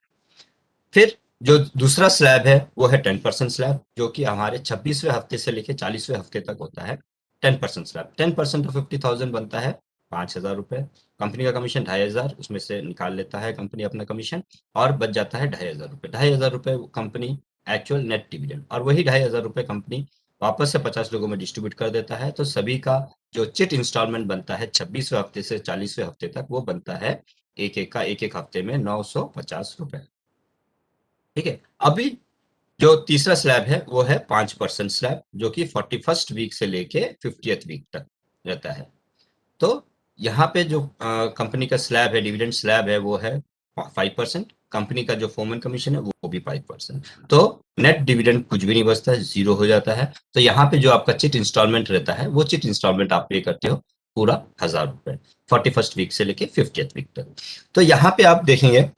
फिर जो दूसरा स्लैब है वो है 10% स्लैब, जो कि हमारे 26वें हफ्ते से लेके 40वें हफ्ते तक होता है। 10% स्लैब, 10% ऑफ 50,000 बनता है 5,000 रुपए। कंपनी का कमीशन 2,500, उसमें से निकाल लेता है कंपनी अपना कमीशन, और बच जाता है 2,500 रुपए। 2,500 रुपए कंपनी एक्चुअल नेट डिविडेंड, और वही 2,500 रुपए कंपनी वापस से 50 लोगों में डिस्ट्रीब्यूट कर देता है। तो सभी का जो चिट इंस्टॉलमेंट बनता है 26वें हफ्ते से 40वें हफ्ते तक, वो बनता है एक एक का, एक एक हफ्ते में 950 रुपए। ठीक है, अभी जो तीसरा स्लैब है वो है 5% स्लैब, जो कि 41st वीक से लेके 50th वीक तक रहता है। तो यहाँ पे जो कंपनी का स्लैब है, डिविडेंड स्लैब है, वो है 5%। कंपनी का जो फोरमैन कमीशन है वो भी 5%। तो नेट डिविडेंड कुछ भी नहीं बचता है, जीरो हो जाता है। तो यहाँ पे जो आपका चिट इंस्टॉलमेंट रहता है, वो चिट इंस्टॉलमेंट आप पे करते हो पूरा 1000 रुपए 41st वीक से लेके 50th वीक तक। तो यहाँ पे आप देखेंगे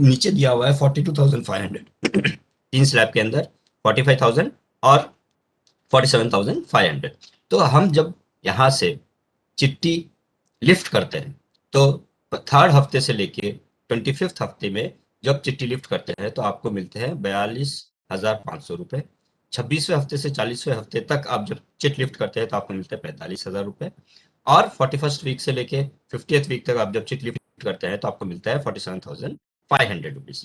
नीचे दिया हुआ है 42,500 तीन स्लैब के अंदर 45,000 और 47,500। तो हम जब यहाँ से चिट्ठी लिफ्ट करते हैं तो थर्ड हफ्ते से लेके 25th हफ्ते में जब चिट्ठी लिफ्ट करते हैं तो आपको मिलते हैं 42,500 रुपए। 26वें हफ्ते से 40वें हफ्ते तक आप जब चिट लिफ्ट करते हैं तो आपको मिलते हैं 45,000 रुपए। और 41st वीक से लेके 50th वीक तक आप जब चिट लिफ्ट करते हैं तो आपको मिलता है 47,500 रुपीज।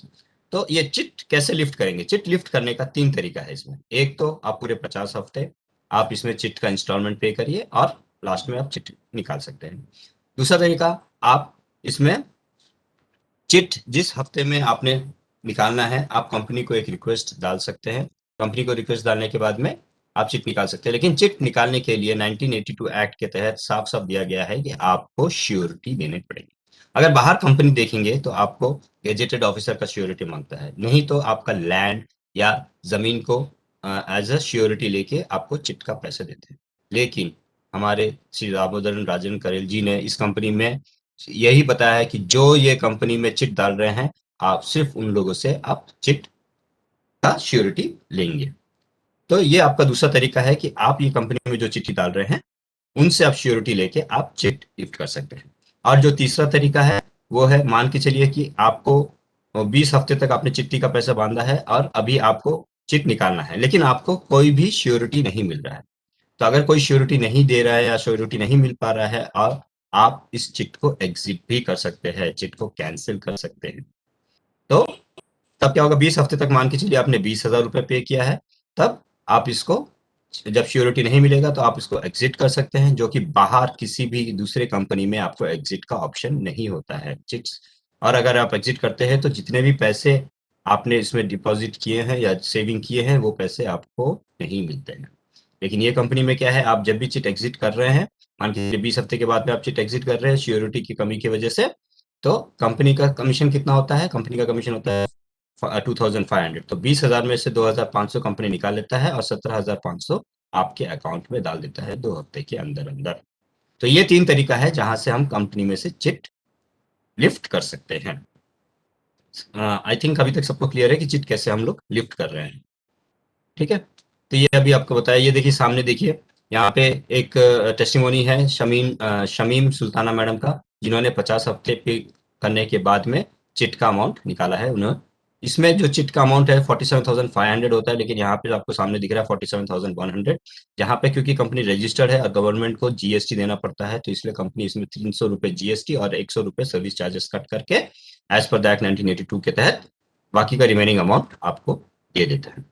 तो ये चिट कैसे लिफ्ट करेंगे? चिट लिफ्ट करने का तीन तरीका है इसमें। एक तो आप पूरे 50 हफ्ते आप इसमें चिट का इंस्टॉलमेंट पे करिए और लास्ट में आप चिट निकाल सकते हैं। दूसरा तरीका, आप इसमें चिट जिस हफ्ते में आपने निकालना है आप कंपनी को एक रिक्वेस्ट डाल सकते हैं। कंपनी को रिक्वेस्ट डालने के बाद में आप चिट निकाल सकते हैं। लेकिन चिट निकालने के लिए 1982 एक्ट के तहत साफ साफ दिया गया है कि आपको श्योरिटी देने पड़ेगी। अगर बाहर कंपनी देखेंगे तो आपको गेजेटेड ऑफिसर का श्योरिटी मांगता है, नहीं तो आपका लैंड या जमीन को एज अ श्योरिटी लेके आपको चिट का पैसे देते हैं। लेकिन हमारे श्री दामोदरन राजन करेल जी ने इस कंपनी में यही बताया है कि जो ये कंपनी में चिट डाल रहे हैं आप सिर्फ उन लोगों से आप चिट का श्योरिटी लेंगे। तो ये आपका दूसरा तरीका है कि आप ये कंपनी में जो चिट्ठी डाल रहे हैं उनसे आप श्योरिटी लेके आप चिट लिफ्ट कर सकते हैं। और जो तीसरा तरीका है वो है, मान के चलिए कि आपको 20 हफ्ते तक आपने चिट्ठी का पैसा बांधा है और अभी आपको चिट निकालना है, लेकिन आपको कोई भी श्योरिटी नहीं मिल रहा है। तो अगर कोई श्योरिटी नहीं दे रहा है या श्योरिटी नहीं मिल पा रहा है और आप इस चिट को एग्जिट भी कर सकते हैं, चिट को कैंसिल कर सकते हैं। तो तब क्या होगा, 20 हफ्ते तक मान के चलिए आपने 20,000 रुपए पे किया है, तब आप इसको जब श्योरिटी नहीं मिलेगा तो आप इसको एग्जिट कर सकते हैं, जो कि बाहर किसी भी दूसरे कंपनी में आपको एग्जिट का ऑप्शन नहीं होता है चिट्स। और अगर आप एग्जिट करते हैं तो जितने भी पैसे आपने इसमें डिपॉजिट किए हैं या सेविंग किए हैं वो पैसे आपको नहीं मिलते हैं। लेकिन ये कंपनी में क्या है, आप जब भी चिट एग्जिट कर रहे हैं, मान के 20 हफ्ते के बाद में आप चिट एग्जिट कर रहे हैं श्योरिटी की कमी की वजह से, तो कंपनी का कमीशन कितना होता है? कंपनी का कमीशन होता है 2,500। तो 20,000 में से 2,500 कंपनी निकाल लेता है और 17,500 आपके अकाउंट में डाल देता है 2 हफ्ते के अंदर अंदर। तो ये तीन तरीका है जहां से हम कंपनी में से चिट लिफ्ट कर सकते हैं। आई थिंक अभी तक सबको क्लियर है कि चिट कैसे हम लोग लिफ्ट कर रहे हैं। ठीक है, तो ये अभी आपको बताया। ये देखिए सामने देखिए, यहाँ पे एक टेस्टिमोनी है शमीम सुल्ताना मैडम का, जिन्होंने 50 हफ्ते पे करने के बाद में चिट का अमाउंट निकाला है उन्होंने। इसमें जो चिट का अमाउंट है 47,500 होता है, लेकिन यहाँ पे आपको सामने दिख रहा है 47,100। जहाँ पे क्योंकि कंपनी रजिस्टर्ड है और गवर्नमेंट को जीएसटी देना पड़ता है, तो इसलिए कंपनी इसमें 300 रुपए जीएसटी और 100 रुपए सर्विस चार्जेस कट करके एज पर द एक्ट 1982 के तहत बाकी का रिमेनिंग अमाउंट आपको दे देता है।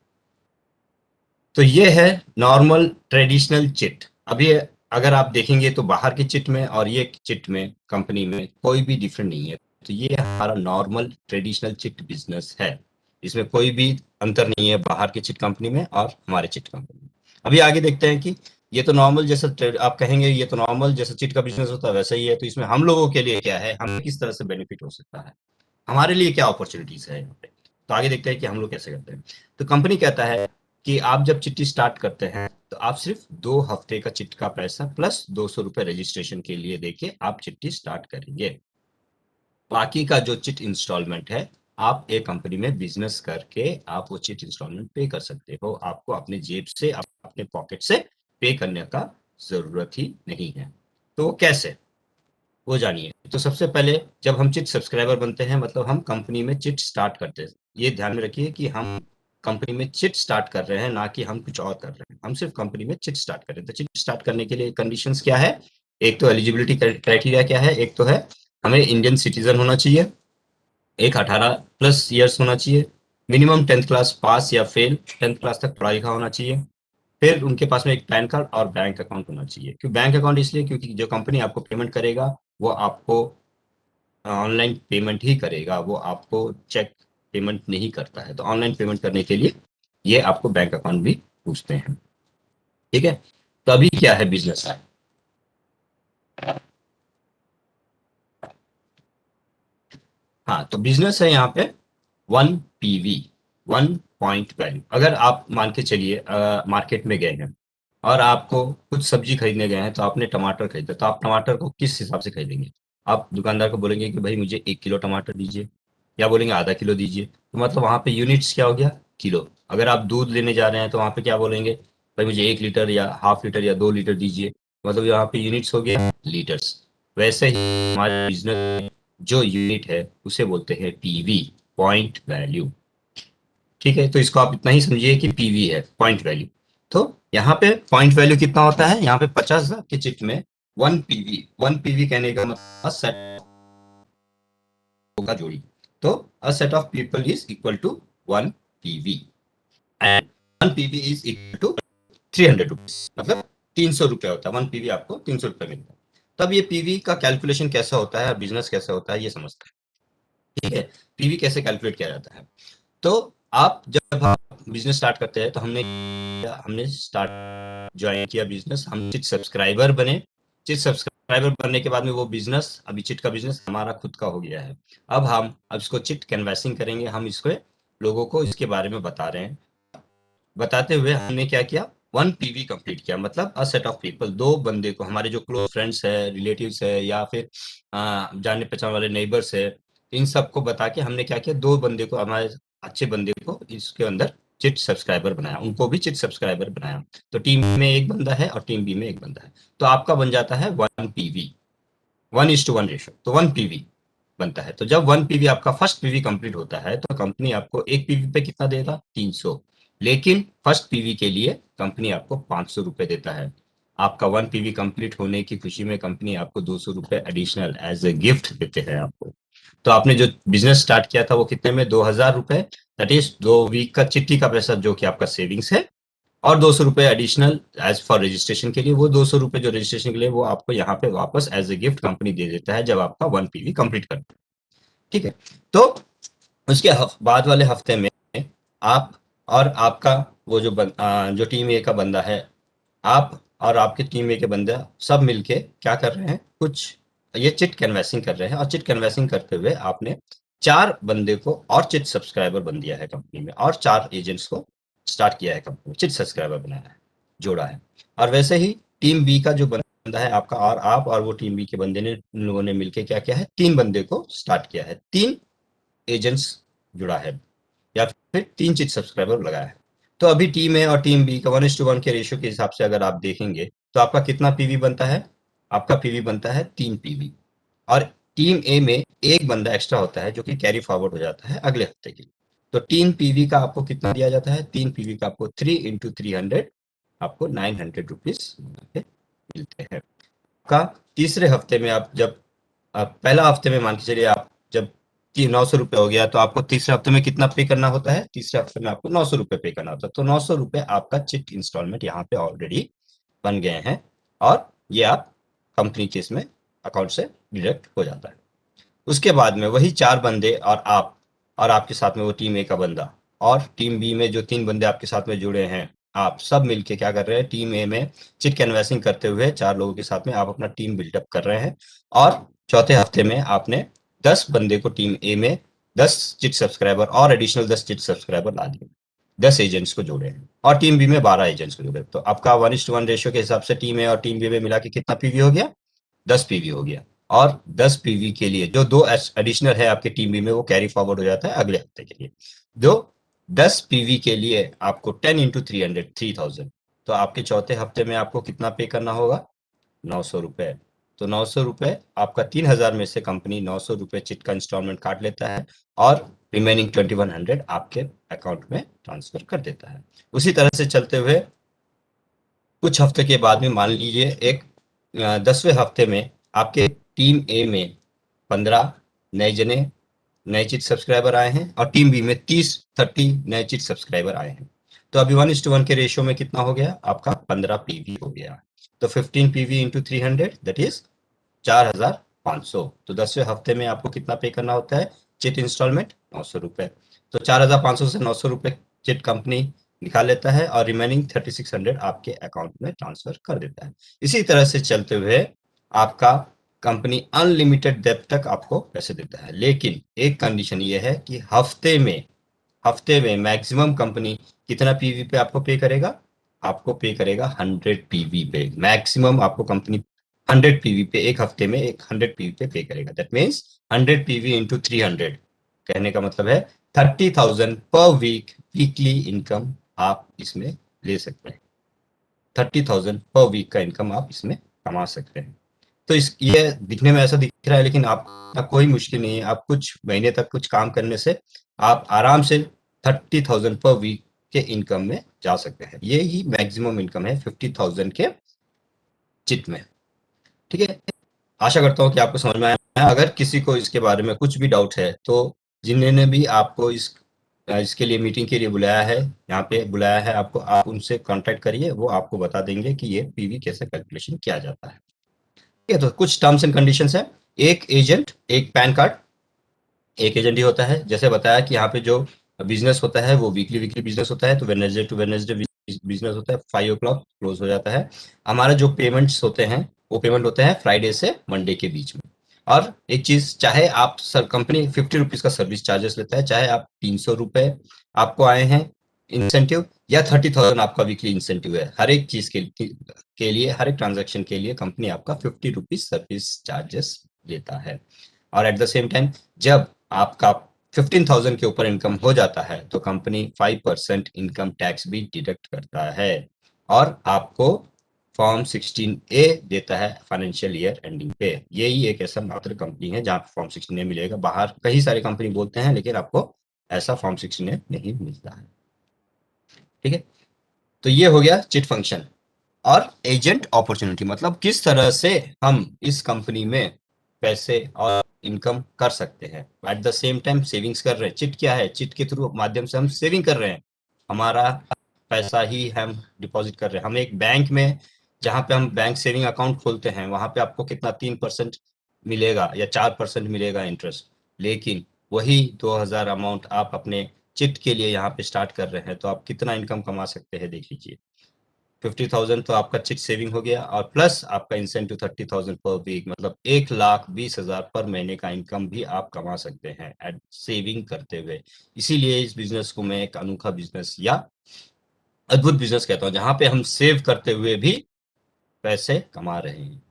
तो ये है नॉर्मल ट्रेडिशनल चिट। अभी अगर आप देखेंगे तो बाहर की चिट में और ये चिट में कंपनी में कोई भी डिफरेंट नहीं है। तो ये हमारा नॉर्मल ट्रेडिशनल चिट बिजनेस है, इसमें कोई भी अंतर नहीं है बाहर की चिट कंपनी में और हमारे चिट कंपनी में। अभी आगे देखते हैं कि ये तो नॉर्मल जैसा आप कहेंगे ये तो नॉर्मल जैसा चिट का बिजनेस होता है वैसा ही है, तो इसमें हम लोगों के लिए क्या है, हमें किस तरह से बेनिफिट हो सकता है, हमारे लिए क्या अपॉर्चुनिटीज है यहाँ पे। तो आगे देखते हैं कि हम लोग कैसे करते हैं। तो कंपनी कहता है कि आप जब चिट्ठी स्टार्ट करते हैं तो आप सिर्फ 2 हफ्ते का चिट का पैसा प्लस 200 रुपए रजिस्ट्रेशन के लिए देके आप चिट्ठी स्टार्ट करेंगे। बाकी का जो चिट इंस्टॉलमेंट है आप एक कंपनी में बिजनेस करके आप वो चिट इंस्टॉलमेंट पे कर सकते हो, आपको अपने जेब से अपने पॉकेट से पे करने का जरूरत ही नहीं है। तो कैसे, वो जानिए। तो सबसे पहले जब हम चिट सब्सक्राइबर बनते हैं, मतलब हम कंपनी में चिट स्टार्ट करते हैं। ये ध्यान में रखिए कि हम कंपनी में चिट स्टार्ट कर रहे हैं, ना कि हम कुछ और कर रहे हैं। हम सिर्फ कंपनी में चिट स्टार्ट कर रहे हैं। तो चिट स्टार्ट करने के लिए कंडीशंस क्या है? एक तो एलिजिबिलिटी क्राइटेरिया क्या है? एक तो है हमें इंडियन सिटीजन होना चाहिए, एक 18+ ईयर्स होना चाहिए, मिनिमम 10th क्लास पास या फेल, 10th क्लास तक पढ़ा लिखा होना चाहिए, फिर उनके पास में एक पैन कार्ड और बैंक अकाउंट होना चाहिए। क्यों बैंक अकाउंट? इसलिए क्योंकि जो कंपनी आपको पेमेंट करेगा वो आपको ऑनलाइन पेमेंट ही करेगा, वो आपको चेक पेमेंट नहीं करता है। तो ऑनलाइन पेमेंट करने के लिए ये आपको बैंक अकाउंट भी पूछते हैं। ठीक है, तो अभी क्या है बिजनेस है। हाँ, तो बिजनेस है यहाँ पे 1 PV, 1 पॉइंट वैल्यू। अगर आप मान के चलिए मार्केट में गए हैं और आपको कुछ सब्जी खरीदने गए हैं, तो आपने टमाटर खरीदा, तो आप टमाटर को किस हिसाब से खरीदेंगे? आप दुकानदार को बोलेंगे कि भाई मुझे 1 किलो टमाटर दीजिए, या बोलेंगे आधा किलो दीजिए? तो मतलब वहां पे यूनिट्स क्या हो गया? किलो। अगर आप दूध लेने जा रहे हैं तो वहां पे क्या बोलेंगे? भाई मुझे 1 लीटर या हाफ लीटर या 2 लीटर दीजिए, मतलब यहाँ पे यूनिट्स हो गया लीटर्स। वैसे ही हमारे बिजनेस में जो यूनिट है उसे बोलते हैं पीवी, पॉइंट वैल्यू। ठीक है, तो इसको आप इतना ही समझिए कि पीवी है, पॉइंट वैल्यू। तो यहाँ पे पॉइंट वैल्यू कितना होता है? यहाँ पे 50,000 के चिट में 1 पीवी, 1 पीवी कहने का मतलब सेट होगा जोड़ी। तो a set of people is equal to 1 PV, and 1 PV is equal to 300 rupees, मतलब 300 रुपये होता है। 1 पीवी आपको 300 रुपये मिलता है। तब ये पीवी का कैलकुलेशन कैसा होता है, बिजनेस कैसा होता है, ये समझते हैं। ठीक है, पीवी कैसे कैलकुलेट किया जाता है? तो आप जब आप बिजनेस स्टार्ट करते हैं, तो हमने स्टार्ट ज्वाइन किया बिजनेस, हम चिट सब्सक्राइबर बने। चिट सब्सक्राइबर बनने के बाद में वो बिजनेस, अभी चिट का बिजनेस हमारा खुद का हो गया है। अब इसको चिट कैनवैसिंग करेंगे, हम इसको लोगों को इसके बारे में बता रहे हैं। बताते हुए हमने क्या किया? 1 पीवी कंप्लीट किया, मतलब अ सेट ऑफ पीपल, दो बंदे को, हमारे जो क्लोज फ्रेंड्स है, रिलेटिव्स है, या फिर जाने पहचान वाले नेबर्स है, इन सबको बता के हमने क्या किया? दो बंदे को, हमारे अच्छे बंदे को इसके अंदर चिट सब्सक्राइबर बनाया, उनको भी चिट सब्सक्राइबर बनाया। तो टीम में एक बंदा है और टीम बी में एक बंदा है, तो आपका बन जाता है 1 पीवी, 1:1 रेशो, तो 1 पीवी बनता है। तो जब 1 पीवी आपका फर्स्ट पीवी कंप्लीट होता है, तो कंपनी आपको एक पीवी पे कितना देगा? 300। लेकिन फर्स्ट पीवी के लिए कंपनी आपको 500 रुपए देता है। आपका 1 पीवी कंप्लीट होने की खुशी में कंपनी आपको 200 रुपए एडिशनल एज ए गिफ्ट देते हैं आपको। तो आपने जो बिजनेस स्टार्ट किया था वो कितने में? 2,000 रुपए, दैट इज 2 वीक का चिट्ठी का पैसा जो कि आपका सेविंग्स है, और 200 रुपए एडिशनल एज फॉर रजिस्ट्रेशन के लिए। वो 200 रुपए जो रजिस्ट्रेशन के लिए, वो आपको यहाँ पे वापस एज ए गिफ्ट कंपनी दे देता है जब आपका 1 पीवी कंप्लीट करते हैं। ठीक है, तो उसके बाद वाले हफ्ते में आप और आपका वो जो टीम ए का बंदा है, आप और आपके टीम ए के बंदे सब मिलके क्या कर रहे हैं? कुछ ये चिट कैनवैसिंग कर रहे हैं, और चिट कैनवैसिंग करते हुए आपने 4 बंदे को और चिट सब्सक्राइबर बन दिया है कंपनी में, और 4 एजेंट्स को स्टार्ट किया है कंपनी में, चिट सब्सक्राइबर बनाया है, जोड़ा है। और वैसे ही टीम बी का जो बंदा है आपका, और आप और वो टीम बी के बंदे ने, उन लोगों ने मिलकर क्या किया है? 3 बंदे को स्टार्ट किया है, 3 एजेंट्स जुड़ा है, या फिर 3 चिट सब्सक्राइबर लगाया है। तो अभी टीम ए और टीम बी का 1:1 के रेशियो के हिसाब से अगर आप देखेंगे, तो आपका कितना पीवी बनता है? आपका पीवी बनता है 3 पीवी। और टीम ए में एक बंदा एक्स्ट्रा होता है जो कि कैरी फॉरवर्ड हो जाता है अगले हफ्ते के लिए। तो 3 पीवी का आपको कितना दिया जाता है? 3 पीवी का आपको 3 × 300, आपको 900 रुपीज मिलते हैं। का तीसरे हफ्ते में आप जब पहला हफ्ते में मान के चलिए, आप जब 900 रुपये हो गया, तो आपको तीसरे हफ्ते में कितना पे करना होता है? तीसरे हफ्ते में आपको 900 रुपये पे करना होता है। तो 900 रुपये आपका चिट इंस्टॉलमेंट यहाँ पे ऑलरेडी बन गए हैं, और ये आप कंपनी के इसमें अकाउंट से डिडक्ट हो जाता है। उसके बाद में वही 4 बंदे और आप, और आपके साथ में वो टीम ए का बंदा, और टीम बी में जो 3 बंदे आपके साथ में जुड़े हैं, आप सब मिलके क्या कर रहे हैं? टीम ए में चिट कैनवैसिंग करते हुए 4 लोगों के साथ में आप अपना टीम बिल्डअप कर रहे हैं। और चौथे हफ्ते में आपने 10 बंदे को टीम ए में, 10 चिट सब्सक्राइबर और एडिशनल 10 चिट सब्सक्राइबर ला दिए, 10 एजेंट्स को जोड़े हैं, और टीम बी में 12 एजेंट्स को जोड़े। तो आपका 1:1 रेशियो के हिसाब से टीम ए और टीम बी में मिला के कितना पीवी हो गया? 10 पीवी हो गया। और 10 पीवी के लिए जो 2 एडिशनल है आपके टीम बी में, वो कैरी फॉरवर्ड हो जाता है अगले हफ्ते के लिए। जो 10 पीवी के लिए आपको 10 × 300, 3000। तो आपके चौथे हफ्ते में आपको कितना पे करना होगा? 900 रुपए। तो 900 रुपए आपका 3,000 में से कंपनी 900 रुपए चिट का इंस्टॉलमेंट काट लेता है, और रिमेनिंग 2100 आपके अकाउंट में ट्रांसफर कर देता है। उसी तरह से चलते हुए कुछ हफ्ते के बाद में, मान लीजिए एक 10वें हफ्ते में आपके टीम ए में 15 नए चिट सब्सक्राइबर आए हैं, और टीम बी में 30 नए चिट सब्सक्राइबर आए हैं। तो अभी 1:1 के रेशियो में कितना हो गया? आपका 15 पीवी हो गया। तो 15 पीवी इंटू 300, दैट इज 4,500। तो 10वें हफ्ते में आपको कितना पे करना होता है? चिट इंस्टॉलमेंट 900 रुपए। तो 4,500 से 900 रुपए चिट कंपनी निकाल लेता है, और रिमेनिंग 3600 आपके अकाउंट में ट्रांसफर कर देता है। इसी तरह से चलते हुए आपका कंपनी अनलिमिटेड डेप्थ तक आपको पैसे देता है। लेकिन एक कंडीशन ये है कि हफ्ते में मैक्सिमम कंपनी कितना पीवी पे आपको पे करेगा? आपको पे करेगा 100 पीवी पे, मैक्सिमम आपको कंपनी 100 पीवी पे एक हफ्ते में एक 100 पीवी पे करेगा। दैट मीन्स 100 पीवी इंटू 300, कहने का मतलब है 30,000 पर वीक वीकली इनकम आप इसमें ले सकते हैं। 30,000 पर वीक का इनकम आप इसमें कमा सकते हैं। तो इस ये दिखने में ऐसा दिख रहा है, लेकिन आपका कोई मुश्किल नहीं है। आप कुछ महीने तक कुछ काम करने से आप आराम से 30,000 पर वीक के इनकम में जा सकते हैं। ये ही मैक्सिमम इनकम है 50,000 के चिट में। ठीक है, आशा करता हूँ कि आपको समझ में आया है। अगर किसी को इसके बारे में कुछ भी डाउट है तो जिन्होंने भी आपको इसके लिए मीटिंग के लिए बुलाया है, यहाँ पे बुलाया है आपको, आप उनसे कांटेक्ट करिए, वो आपको बता देंगे कि ये पीवी कैसे कैलकुलेशन किया जाता है। ठीक है, तो कुछ टर्म्स एंड कंडीशंस है। एक एजेंट, एक पैन कार्ड, एक एजेंट ही होता है। जैसे बताया कि यहाँ पे जो बिजनेस होता है वो वीकली वीकली बिजनेस होता है, तो वेडनेसडे टू वेडनेसडे बिजनेस होता है, 5 o'clock क्लोज हो जाता है। हमारा जो पेमेंट्स होते हैं वो पेमेंट होते हैं फ्राइडे से मंडे के बीच में। और एक चीज, चाहे आप सर कंपनी 50 रुपीज का सर्विस चार्जेस लेता है, चाहे आप 300 रुपए आपको आए हैं इंसेंटिव, या 30,000 आपका वीकली इंसेंटिव है, हर एक चीज के लिए, हर एक ट्रांजेक्शन के लिए कंपनी आपका 50 रुपीज सर्विस चार्जेस लेता है। और एट द सेम टाइम जब आपका 15,000 के ऊपर इनकम हो जाता है तो कंपनी 5% इनकम टैक्स भी डिडक्ट करता है और आपको फॉर्म 16A देता है फाइनेंशियल ईयर एंडिंग पे। यही एक ऐसा मात्र कंपनी है जहां फॉर्म 16A मिलेगा। बाहर कई सारे कंपनी बोलते हैं, लेकिन आपको ऐसा फॉर्म 16A नहीं मिलता है। ठीक है, तो ये हो गया चिट फंक्शन। और एजेंट अपॉर्चुनिटी मतलब किस तरह से हम इस कंपनी में पैसे और इनकम कर सकते हैं, at the same time savings कर रहे हैं। चिट क्या है? चिट के थ्रू माध्यम से हम सेविंग कर रहे हैं, हमारा पैसा ही हम डिपॉजिट कर रहे हैं। हम एक बैंक में, जहां पे हम बैंक सेविंग अकाउंट खोलते हैं, वहां पे आपको कितना 3% मिलेगा या 4% मिलेगा इंटरेस्ट, लेकिन वही 2,000 अमाउंट आप अपने चिट के लिए यहाँ पे स्टार्ट कर रहे हैं, तो आप कितना इनकम कमा सकते हैं देख लीजिए। 50,000 तो आपका चिट सेविंग हो गया, और प्लस आपका इंसेंटिव 30,000 पर वीक, मतलब 1,20,000 पर महीने का इनकम भी आप कमा सकते हैं एट सेविंग करते हुए। इसीलिए इस बिजनेस को मैं एक अनोखा बिजनेस या अद्भुत बिजनेस कहता हूं, जहां पे हम सेव करते हुए भी पैसे कमा रहे हैं।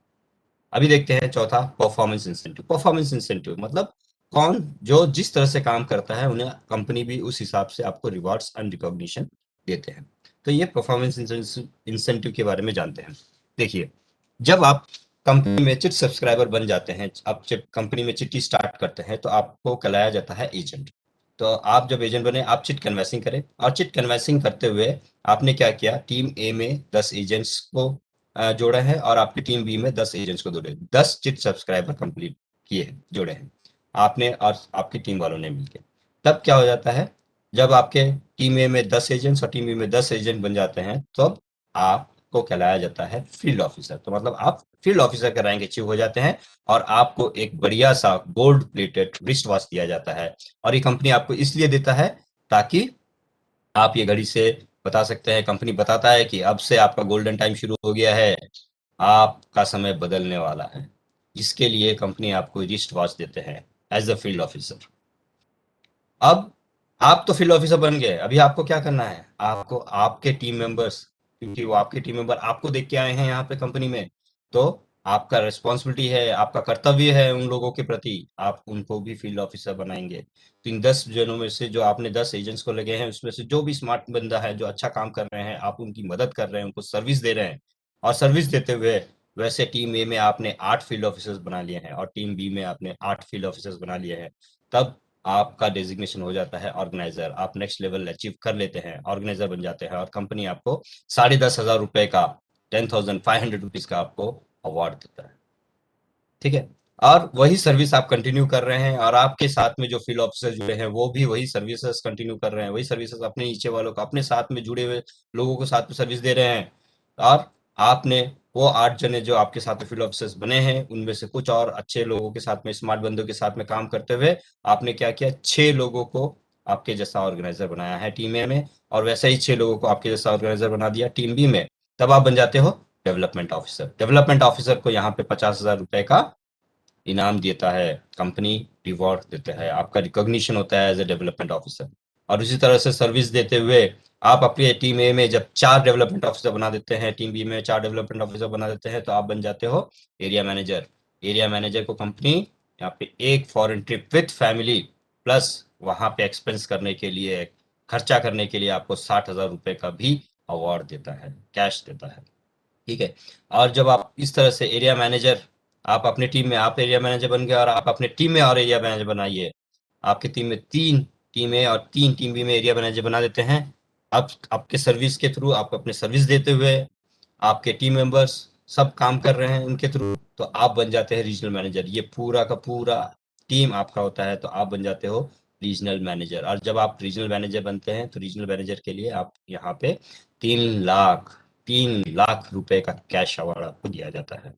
अभी देखते हैं चौथा, परफॉर्मेंस इंसेंटिव। परफॉर्मेंस इंसेंटिव मतलब कौन जो जिस तरह से काम करता है उन्हें कंपनी भी उस हिसाब से आपको रिवॉर्ड्स एंड रिकॉग्निशन देते हैं। तो ये परफॉर्मेंस इंसेंटिव के बारे में जानते हैं। देखिए, जब आप कंपनी में चिट सब्सक्राइबर बन जाते हैं, आप जब कंपनी में चिट्ठी स्टार्ट करते हैं, तो आपको कहलाया जाता है एजेंट। तो आप जब एजेंट बने, आप चिट कन्वेंसिंग करें, और चिट कन्वेंसिंग करते हुए आपने क्या किया, टीम ए में 10 एजेंट्स को जोड़ा है, और आपकी टीम बी में 10 एजेंट्स को जोड़े, 10 चिट सब्सक्राइबर कंप्लीट किए हैं, जोड़े हैं आपने और आपकी टीम वालों ने मिलकर। तब क्या हो जाता है, जब आपके टीम ए में 10 एजेंट्स और टीम बी में 10 एजेंट बन जाते हैं, तब आपको कहलाया जाता है फील्ड ऑफिसर। तो मतलब आप फील्ड ऑफिसर का रैंक अचीव हो जाते हैं, और आपको एक बढ़िया सा गोल्ड प्लेटेड रिस्ट वॉच दिया जाता है। और ये कंपनी आपको इसलिए देता है ताकि आप ये घड़ी से बता सकते हैं, कंपनी बताता है कि अब से आपका गोल्डन टाइम शुरू हो गया है, आपका समय बदलने वाला है। इसके लिए कंपनी आपको रिस्ट वॉच देते हैं एज अ फील्ड ऑफिसर। अब आप तो फील्ड ऑफिसर बन गए, अभी आपको क्या करना है, आपको आपके टीम मेंबर्स, क्योंकि वो आपके टीम मेंबर आपको देख के आए हैं यहाँ पे कंपनी में, तो आपका रिस्पॉन्सिबिलिटी है, आपका कर्तव्य है उन लोगों के प्रति, आप उनको भी फील्ड ऑफिसर बनाएंगे। तो इन 10 जनों में से, जो आपने 10 एजेंट्स को लगे हैं, उसमें से जो भी स्मार्ट बंदा है, जो अच्छा काम कर रहे हैं, आप उनकी मदद कर रहे हैं, उनको सर्विस दे रहे हैं। और सर्विस देते हुए वैसे टीम ए में आपने 8 फील्ड ऑफिसर्स बना लिए हैं, और टीम बी में आपने 8 फील्ड ऑफिसर्स बना लिए हैं, तब आपका डेजिग्नेशन हो जाता है ऑर्गेनाइजर। आप नेक्स्ट लेवल अचीव कर लेते हैं, ऑर्गेनाइजर बन जाते हैं, और कंपनी आपको 10,500 रुपए का, 10,500 रुपीज का आपको अवार्ड देता है। ठीक है, और वही सर्विस आप कंटिन्यू कर रहे हैं, और आपके साथ में जो फील्ड ऑफिसर जुड़े हैं वो भी वही सर्विसेज कंटिन्यू कर रहे हैं, वही सर्विसेज अपने नीचे वालों को, अपने साथ में जुड़े हुए लोगों को साथ में सर्विस दे रहे हैं। और आपने वो 8 जने जो आपके साथ में फील्ड ऑफिसर्स बने हैं, उनमें से कुछ और अच्छे लोगों के साथ में, स्मार्ट बंदों के साथ में काम करते हुए आपने क्या किया, 6 लोगों को आपके जैसा ऑर्गेनाइजर बनाया है टीम ए में, और वैसे ही 6 लोगों को आपके जैसा ऑर्गेनाइजर बना दिया टीम बी में। तब आप बन जाते हो डेवलपमेंट ऑफिसर। डेवलपमेंट ऑफिसर को यहाँ पे 50,000 रुपए का इनाम देता है कंपनी, रिवॉर्ड देता है, आपका रिकॉग्निशन होता है एज ए डेवलपमेंट ऑफिसर। और उसी तरह से सर्विस देते हुए आप अपने टीम ए में जब 4 डेवलपमेंट ऑफिसर बना देते हैं, टीम बी में 4 डेवलपमेंट ऑफिसर बना देते हैं, तो आप बन जाते हो एरिया मैनेजर। एरिया मैनेजर को कंपनी यहाँ पे एक foreign trip with family plus वहां पे एक्सपेंस करने के लिए, खर्चा करने के लिए आपको 60,000 रुपए का भी अवार्ड देता है, कैश देता है। ठीक है। और जब आप इस तरह से एरिया मैनेजर, आप अपने टीम में आप एरिया मैनेजर बन गए और आप अपने टीम में और एरिया मैनेजर बनाइए। आपकी टीम में 3 टीम ए और 3 टीम बी में एरिया मैनेजर बना देते हैं। अब आपके सर्विस के थ्रू, आप अपने सर्विस देते हुए आपके टीम मेंबर्स सब काम कर रहे हैं उनके थ्रू, तो आप बन जाते हैं रीजनल मैनेजर। ये पूरा का पूरा टीम आपका होता है, तो आप बन जाते हो रीजनल मैनेजर। और जब आप रीजनल मैनेजर बनते हैं तो रीजनल मैनेजर के लिए आप यहाँ पे 3 लाख रुपए का कैश अवार्ड आपको दिया जाता है।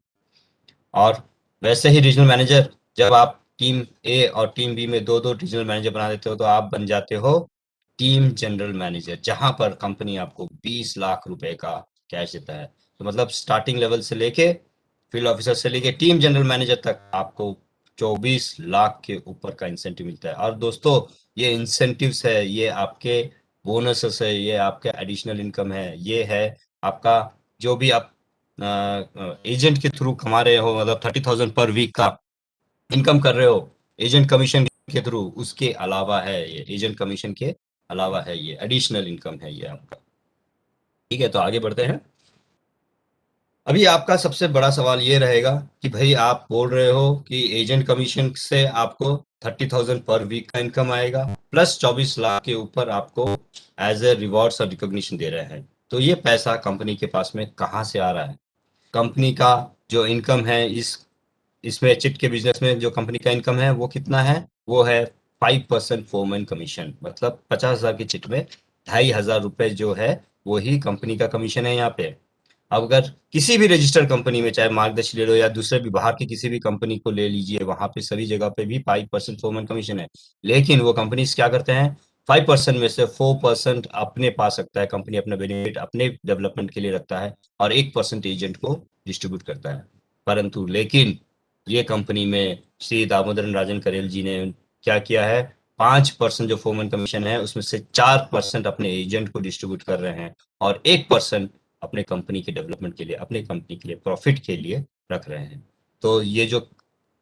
और वैसे ही रीजनल मैनेजर, जब आप टीम ए और टीम बी में 2-2 रीजनल मैनेजर बना देते हो, तो आप बन जाते हो टीम जनरल मैनेजर, जहां पर कंपनी आपको 20 लाख रुपए का कैश देता है। तो मतलब स्टार्टिंग लेवल से लेके फील्ड ऑफिसर से लेके टीम जनरल मैनेजर तक आपको 24 लाख के ऊपर का इंसेंटिव मिलता है। और दोस्तों, ये इंसेंटिव्स है, ये आपके बोनसेस है, ये आपके एडिशनल इनकम है, ये है आपका जो भी आप एजेंट के थ्रू कमा रहे हो, मतलब 30,000 पर वीक का इनकम कर रहे हो एजेंट कमीशन के थ्रू, उसके अलावा है ये, एजेंट कमीशन के अलावा है ये, एडिशनल इनकम है ये आपका। ठीक है, तो आगे बढ़ते हैं। अभी आपका सबसे बड़ा सवाल ये रहेगा कि भाई आप बोल रहे हो कि एजेंट कमीशन से आपको 30,000 पर वीक का इनकम आएगा प्लस 24 लाख के ऊपर आपको एज ए रिवॉर्ड्स और रिकॉग्निशन दे रहे हैं, तो ये पैसा कंपनी के पास में कहाँ से आ रहा है? कंपनी का जो इनकम है, इसमें चिट के बिजनेस में जो कंपनी का इनकम है वो कितना है? वो है 5% फोरमैन कमीशन। मतलब 50,000 की चिट में 2,500 रुपए जो है वो ही कंपनी का कमीशन है यहाँ पे। अब अगर किसी भी रजिस्टर्ड कंपनी में, चाहे मार्गदर्शी ले लो या दूसरे भी बाहर की किसी भी कंपनी को ले लीजिए, वहां पे सभी जगह पे भी 5% फोरमैन कमीशन है। लेकिन वो कंपनी क्या करते हैं, 5% में से 4% अपने पास रखता है कंपनी, अपना बेनिफिट अपने डेवलपमेंट के लिए रखता है, और 1% एजेंट को डिस्ट्रीब्यूट करता है। परंतु लेकिन ये कंपनी में श्री दामोदरन राजन करेल जी ने क्या किया है, 5% जो फोरमैन कमीशन है उसमें से 4% अपने एजेंट को डिस्ट्रीब्यूट कर रहे हैं, और 1% अपने कंपनी के डेवलपमेंट के लिए, अपने कंपनी के लिए प्रॉफिट के लिए रख रहे हैं। तो ये जो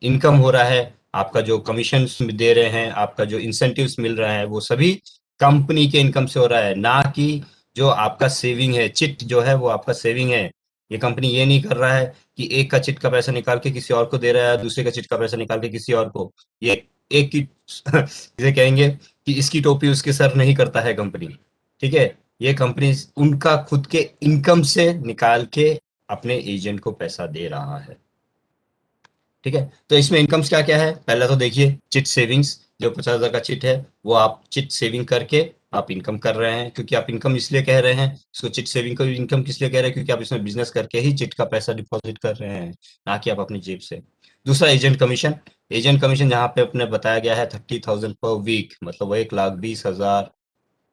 इनकम हो रहा है, आपका जो कमीशन दे रहे हैं, आपका जो इंसेंटिव्स मिल रहा है, वो सभी कंपनी के इनकम से हो रहा है, ना कि जो आपका सेविंग है, चिट जो है वो आपका सेविंग है। ये कंपनी ये नहीं कर रहा है कि एक का चिट का पैसा निकाल के किसी और को दे रहा है, दूसरे का चिट का पैसा निकाल के किसी और को। ये एक की इसे कहेंगे कि इसकी टोपी उसके सर नहीं करता है कंपनी। ठीक है, ये कंपनी उनका खुद के इनकम से निकाल के अपने एजेंट को पैसा दे रहा है। ठीक है, तो इसमें इनकम्स क्या क्या है? पहला तो देखिए चिट सेविंग्स, जो 50,000 का चिट है वो आप चिट सेविंग करके आप इनकम कर रहे हैं। क्योंकि आप इनकम इसलिए कह रहे हैं इसको चिट सेविंग को इनकम किस लिए कह रहे हैं? क्योंकि आप इसमें बिजनेस करके ही चिट का पैसा डिपॉजिट कर रहे हैं, ना कि आप अपनी जेब से। दूसरा एजेंट कमीशन। एजेंट कमीशन जहाँ पे अपने बताया गया है 30,000 पर वीक, मतलब वो 1,20,000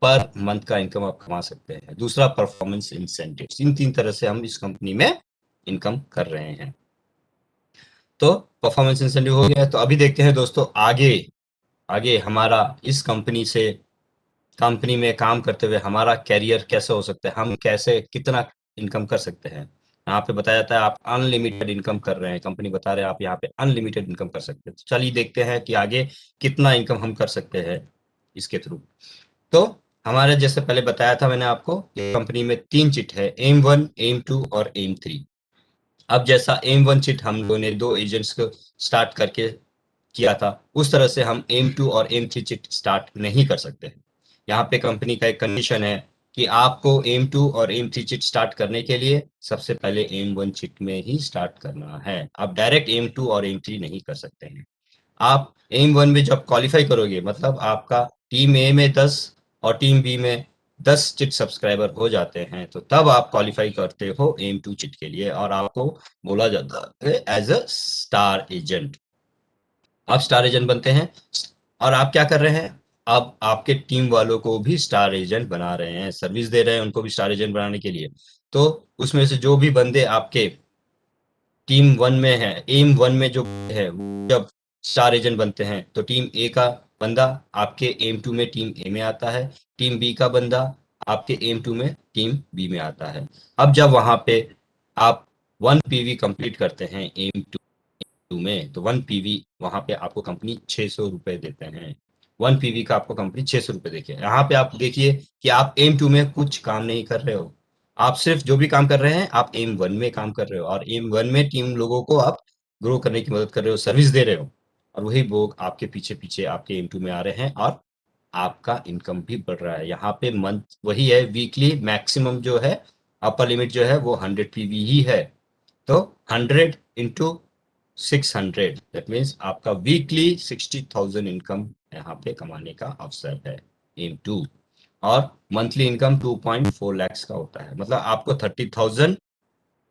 पर मंथ का इनकम आप कमा सकते हैं। दूसरा परफॉर्मेंस इंसेंटिव। इन 3 तरह से हम इस कंपनी में इनकम कर रहे हैं। तो परफॉर्मेंस इंसेंटिव हो गया। तो अभी देखते हैं दोस्तों आगे आगे हमारा इस कंपनी में काम करते हुए हमारा कैरियर कैसे हो सकता है, हम कैसे कितना इनकम कर सकते हैं। यहाँ पे बताया जाता है आप अनलिमिटेड इनकम कर रहे हैं, कंपनी बता रहे हैं आप यहाँ पे अनलिमिटेड इनकम कर सकते हैं। तो चलिए देखते हैं कि आगे कितना इनकम हम कर सकते हैं इसके थ्रू। तो हमारे जैसे पहले बताया था मैंने आपको, कंपनी में 3 चिट है, एम 1, एम 2 और एम 3। अब जैसा एम 1 चिट हम लोगों ने 2 एजेंट्स को स्टार्ट करके किया था, उस तरह से हम एम 2 और एम 3 चिट स्टार्ट नहीं कर सकते हैं। यहाँ पे कंपनी का एक कंडीशन है कि आपको एम 2 और एम 3 चिट स्टार्ट करने के लिए सबसे पहले एम 1 चिट में ही स्टार्ट करना है। आप डायरेक्ट एम 2 और एम 3 नहीं कर सकते हैं। आप एम 1 में जब क्वालिफाई करोगे, मतलब आपका टीम ए में 10 और टीम बी में 10 चिट सब्सक्राइबर हो जाते हैं, तो तब आप क्वालिफाई करते हो एम 2 चिट के लिए, और आपको बोला जाता है एज अ स्टार एजेंट। आप स्टार एजेंट बनते हैं, और आप क्या कर रहे हैं, अब आपके टीम वालों को भी स्टार एजेंट बना रहे हैं, सर्विस दे रहे हैं उनको भी स्टार एजेंट बनाने के लिए। तो उसमें से जो भी बंदे आपके टीम 1 में है, एम 1 में जो है, जब स्टार एजेंट बनते हैं तो टीम ए का बंदा आपके एम 2 में टीम ए में आता है, टीम बी का बंदा आपके एम 2 में टीम बी में आता है। अब जब वहां पे आप 1 पीवी कंप्लीट करते हैं एम 2 में, तो 1 पीवी वहां पे आपको कंपनी 600 रुपए देते हैं। 1 पीवी का आपको कंपनी 600 रुपए देखिए। यहाँ पे आप देखिए कि आप एम 2 में कुछ काम नहीं कर रहे हो, आप सिर्फ जो भी काम कर रहे हैं आप एम 1 में काम कर रहे हो, और एम 1 में टीम लोगों को आप ग्रो करने की मदद कर रहे हो, सर्विस दे रहे हो, और वही लोग आपके पीछे पीछे आपके एम 2 में आ रहे हैं और आपका इनकम भी बढ़ रहा है। यहाँ पे मंथ वही है, वीकली मैक्सिमम जो है अपर लिमिट जो है वो 100 पीवी ही है। तो 100 इंटू 600 दैट मीन्स आपका वीकली 60,000 इनकम यहाँ पे कमाने का अवसर है एम 2। और मंथली इनकम 2.4 लाख का होता है, मतलब आपको 30,000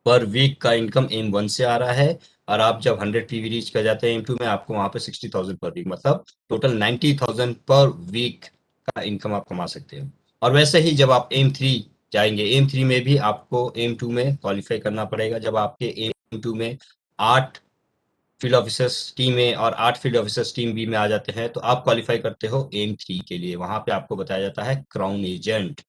पर वीक का इनकम एम 1 से आ रहा है, और आप जब 100 पीवी रीच कर जाते हैं एम 2 में, आपको वहां पे 60,000 पर वीक, मतलब टोटल 90,000 पर वीक का इनकम आप कमा सकते हो। और वैसे ही जब आप एम 3 जाएंगे, एम 3 में भी आपको एम 2 में क्वालिफाई करना पड़ेगा। जब आपके एम 2 में 8 फील्ड ऑफिसर्स टीम ए और 8 फील्ड ऑफिसर्स टीम बी में आ जाते हैं, तो आप क्वालिफाई करते हो एम 3 के लिए। वहां पे आपको बताया जाता है क्राउन एजेंट,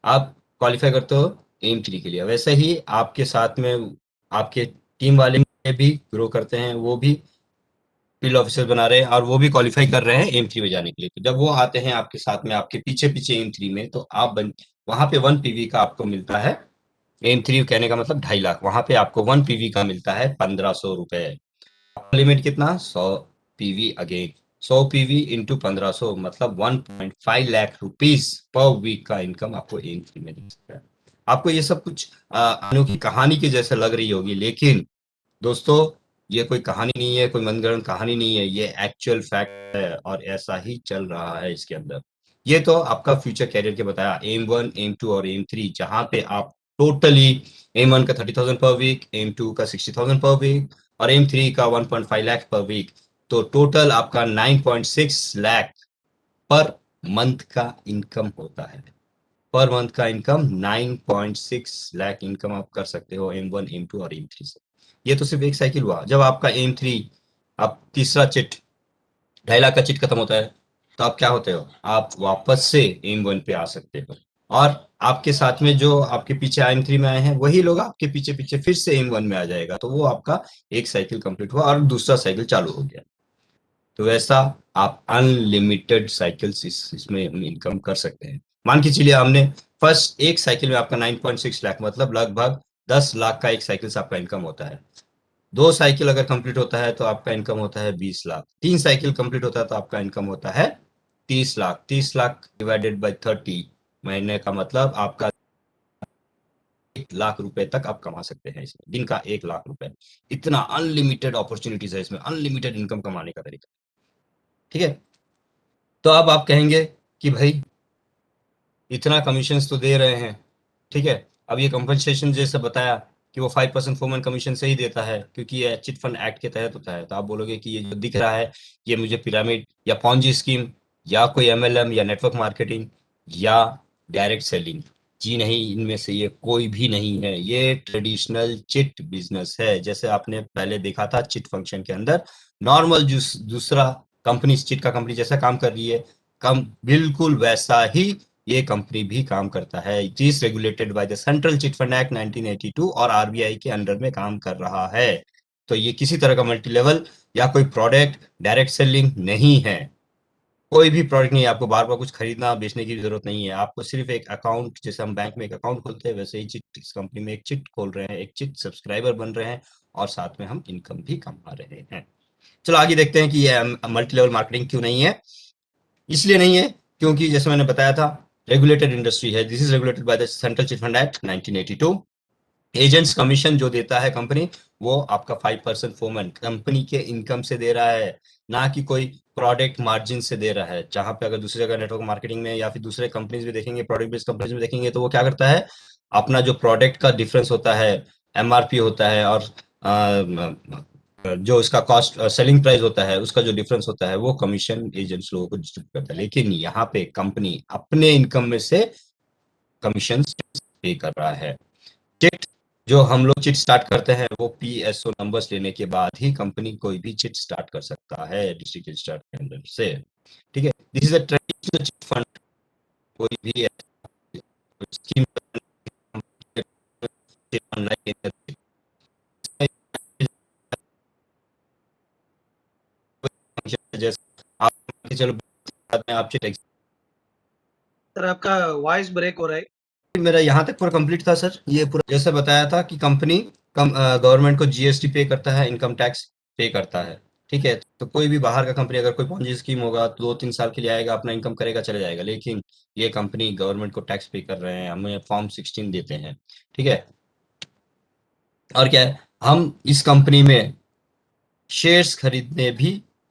आप क्वालिफाई करते हो एम 3 के लिए। वैसे ही आपके साथ में आपके टीम वाले भी ग्रो करते हैं, वो भी फील्ड ऑफिसर बना रहे हैं और वो भी क्वालिफाई कर रहे हैं एम 3 में जाने के लिए। तो जब वो आते हैं आपके साथ में, आपके पीछे पीछे एम 3 में, तो आप वहां पे 1 पीवी का आपको मिलता है। एम 3 कहने का मतलब 2.5 लाख, वहां पे आपको 1 पीवी का मिलता है 1,500 रुपए। लिमिट कितना, 100 पीवी अगेन, 100 पीवी इंटू 1,500 मतलब 1.5 लाख रुपीस पर वीक का इनकम आपको एम 3 में मिल सकता है। आपको ये सब कुछ अनोखी कहानी की जैसे लग रही होगी, लेकिन दोस्तों ये कोई कहानी नहीं है, कोई मनगढ़ंत कहानी नहीं है, ये एक्चुअल फैक्ट है और ऐसा ही चल रहा है इसके अंदर। ये तो आपका फ्यूचर कैरियर के बताया एम 1 एम 2 और एम 3, जहां पे आप टोटली एम 1 का 30,000 पर वीक, एम 2 का 60,000 पर वीक और एम 3 का 1.5 लाख पर वीक, तो टोटल आपका 9.6 लाख पर मंथ का इनकम होता है। पर मंथ का इनकम 9.6 लाख इनकम आप कर सकते हो एम 1 एम 2 और एम 3 से। ये तो सिर्फ एक साइकिल हुआ। जब आपका एम 3 आप तीसरा चिट 2.5 लाख का चिट खत्म होता है, तो आप क्या होते हो, आप वापस से एम 1 पे आ सकते हो, और आपके साथ में जो आपके पीछे एम 3 में आए हैं वही लोग आपके पीछे पीछे फिर से एम 1 में आ जाएगा। तो वो आपका एक साइकिल कंप्लीट हुआ और दूसरा साइकिल चालू हो गया। तो वैसा आप अनलिमिटेड साइकिल्स इसमें इनकम कर सकते हैं। मान के चलिए हमने फर्स्ट एक साइकिल में आपका 9.6 लाख मतलब लगभग 10 लाख का एक साइकिल से आपका इनकम होता है। 2 साइकिल अगर कंप्लीट होता है तो आपका इनकम होता है 20 लाख। 3 साइकिल कंप्लीट होता है तो आपका इनकम होता है 30 लाख। 30 लाख डिवाइडेड बाय 30 महीने का मतलब आपका 1 लाख रुपए तक आप कमा सकते हैं इसमें, दिन का 1 लाख रुपए। इतना अनलिमिटेड अपॉर्चुनिटीज है इसमें, अनलिमिटेड इनकम कमाने का तरीका। ठीक है, तो अब आप कहेंगे कि भाई इतना कमीशन तो दे रहे हैं, ठीक है, अब ये कंपनसेशन जैसे बताया कि वो 5% फोरमैन कमीशन से ही देता है क्योंकि ये चिट फंड एक्ट के तहत होता है। तो आप बोलोगे कि ये जो दिख रहा है ये मुझे पिरामिड या पॉन्जी स्कीम या कोई एमएलएम या नेटवर्क मार्केटिंग या डायरेक्ट सेलिंग, जी नहीं, इनमें से ये कोई भी नहीं है। ये ट्रेडिशनल चिट बिजनेस है, जैसे आपने पहले देखा था चिट फंक्शन के अंदर नॉर्मल दूसरा कंपनी चिट का कंपनी जैसा काम कर रही है, कम बिल्कुल वैसा ही ये कंपनी भी काम करता है। It is regulated by the central chit fund act 1982 और आरबीआई के अंडर में काम कर रहा है। तो ये किसी तरह का मल्टी लेवल या कोई प्रोडक्ट डायरेक्ट सेलिंग नहीं है, कोई भी प्रोडक्ट नहीं है। आपको बार बार कुछ खरीदना बेचने की जरूरत नहीं है। आपको सिर्फ एक अकाउंट, जैसे हम बैंक में एक अकाउंट खोलते हैं वैसे ही चिट इस कंपनी में एक चिट खोल रहे हैं, एक चिट सब्सक्राइबर बन रहे हैं और साथ में हम इनकम भी कमा रहे हैं। चलो आगे देखते हैं कि ये मल्टी लेवल मार्केटिंग क्यों नहीं है। इसलिए नहीं है क्योंकि जैसे मैंने बताया था रेगुलेटेड इंडस्ट्री है, this is regulated by the central chit fund act 1982। Agents commission जो देता है कंपनी, वो आपका 5% फोरमैन कंपनी के इनकम से दे रहा है, ना कि कोई प्रोडक्ट मार्जिन से दे रहा है। जहां पे अगर दूसरी जगह नेटवर्क मार्केटिंग में या फिर दूसरे कंपनीज में देखेंगे, प्रोडक्ट बेस्ड कंपनीज में देखेंगे, तो वो क्या करता है, अपना जो प्रोडक्ट का डिफरेंस होता है, एमआरपी होता है और जो इसका कॉस्ट सेलिंग प्राइस होता है उसका जो डिफरेंस होता है वो कमीशन एजेंट्स लोगों को डिस्ट्रीब्यूट करता है। लेकिन यहाँ पे कंपनी अपने इनकम में से कमीशन पे कर रहा है। चिट जो हम लोग चिट स्टार्ट करते हैं वो पीएसओ नंबर्स लेने के बाद ही कंपनी कोई भी चिट स्टार्ट कर सकता है डिस्ट्रिक्ट रजिस्ट्रार के अंदर से। ठीक है, this is a traditional chit fund. कोई भी स्कीम जैसे आप चलो आप चिट, सर आपका वॉइस ब्रेक हो रहा है। मेरा यहाँ तक पूरा कंप्लीट था सर। ये पूरा जैसे बताया था कि कंपनी गवर्नमेंट को जीएसटी पे करता है, इनकम टैक्स पे करता है। ठीक है, तो कोई भी बाहर का कंपनी अगर कोई पॉन्जी स्कीम होगा तो 2-3 साल के लिए आएगा, अपना इनकम करेगा, चले जाएगा। लेकिन ये कंपनी गवर्नमेंट को टैक्स पे कर रहे हैं, हमें फॉर्म 16 देते हैं। ठीक है, और क्या है, हम इस कंपनी में शेयर्स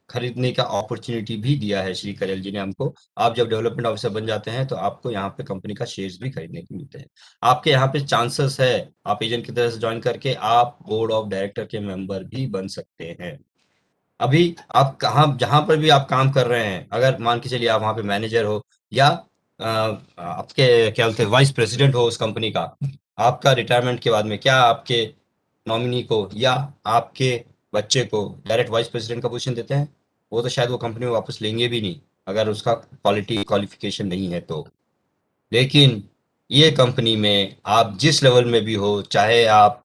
खरीदने का अपॉर्चुनिटी भी दिया है श्री करेल जी ने हमको। आप जब डेवलपमेंट ऑफिसर बन जाते हैं तो आपको यहाँ पे कंपनी का शेयर्स भी खरीदने को मिलते हैं। आपके यहाँ पे चांसेस है, आप एजेंट की तरह से ज्वाइन करके आप बोर्ड ऑफ डायरेक्टर के मेंबर भी बन सकते हैं। अभी आप कहाँ जहां पर भी आप काम कर रहे हैं, अगर मान के चलिए आप वहां पे मैनेजर हो या आपके क्या बोलते हैं वाइस प्रेसिडेंट हो उस कंपनी का, आपका रिटायरमेंट के बाद में क्या आपके नॉमिनी को या आपके बच्चे को डायरेक्ट वाइस प्रेसिडेंट का पोजीशन देते हैं? वो तो शायद वो कंपनी में वापस लेंगे भी नहीं, अगर उसका क्वालिफिकेशन नहीं है तो। लेकिन ये कंपनी में आप जिस लेवल में भी हो, चाहे आप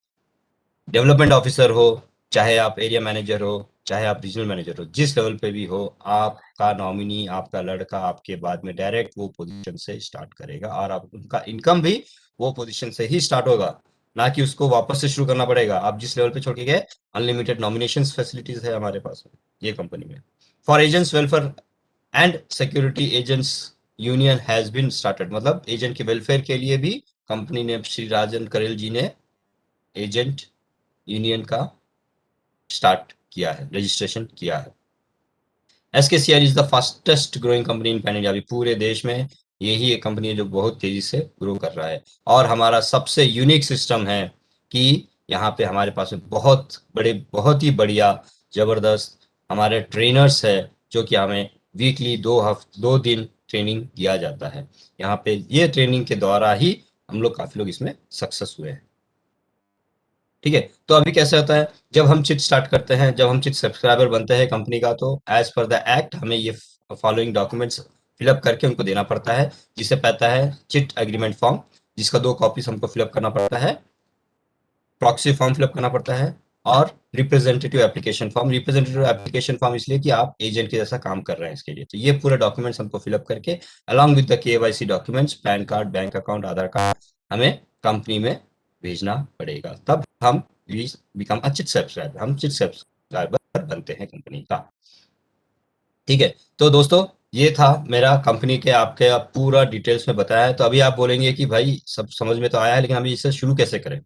डेवलपमेंट ऑफिसर हो, चाहे आप एरिया मैनेजर हो, चाहे आप रीजनल मैनेजर हो, जिस लेवल पे भी हो, आपका नॉमिनी, आपका लड़का आपके बाद में डायरेक्ट वो पोजीशन से स्टार्ट करेगा और आप उनका इनकम भी वो पोजीशन से ही स्टार्ट होगा, ना कि उसको वापस से शुरू करना पड़ेगा। आप जिस लेवल पे छोड़ के गए, अनलिमिटेड नॉमिनेशन फैसिलिटीज है हमारे पास में ये कंपनी में। For agents welfare and security agents union has been started, मतलब एजेंट के वेलफेयर के लिए भी कंपनी ने, श्री राजन करेल जी ने एजेंट यूनियन का स्टार्ट किया है, रजिस्ट्रेशन किया है। SKCR is the fastest growing company in pan India. अभी पूरे देश में यही एक कंपनी है जो बहुत तेजी से ग्रो कर रहा है। और हमारा सबसे यूनिक सिस्टम है कि यहाँ पे हमारे पास में बहुत ही बढ़िया जबरदस्त हमारे ट्रेनर्स है, जो कि हमें वीकली 2 दिन ट्रेनिंग दिया जाता है। यहाँ पे ये ट्रेनिंग के द्वारा ही हम लोग काफी लोग इसमें सक्सेस हुए हैं। ठीक है, तो अभी कैसे होता है, जब हम चिट स्टार्ट करते हैं, जब हम चिट सब्सक्राइबर बनते हैं कंपनी का, तो एज पर द एक्ट हमें ये फॉलोइंग डॉक्यूमेंट्स फिलअप करके उनको देना पड़ता है, जिसे पता है चिट एग्रीमेंट फॉर्म, जिसका 2 कॉपीज हमको फिलअप करना पड़ता है, प्रॉक्सी फॉर्म फिलअप करना पड़ता है, और representative application form. Representative application form इसलिए कि आप एजेंट के जैसा काम कर रहे हैं इसके लिए। तो ये पूरे डॉक्यूमेंट्स हमको फिलअप करके along with the KYC documents, pan card, bank account, Aadhaar card, हमें कंपनी में भेजना पड़ेगा, तब हम बिकम अ चिट सब्सक्राइबर, हम चिट सब्सक्राइबर बनते हैं कंपनी का। ठीक है, तो दोस्तों ये था मेरा कंपनी के आपके पूरा डिटेल्स में बताया है। तो अभी आप बोलेंगे कि भाई सब समझ में तो आया है, लेकिन अभी इसे शुरू कैसे करें?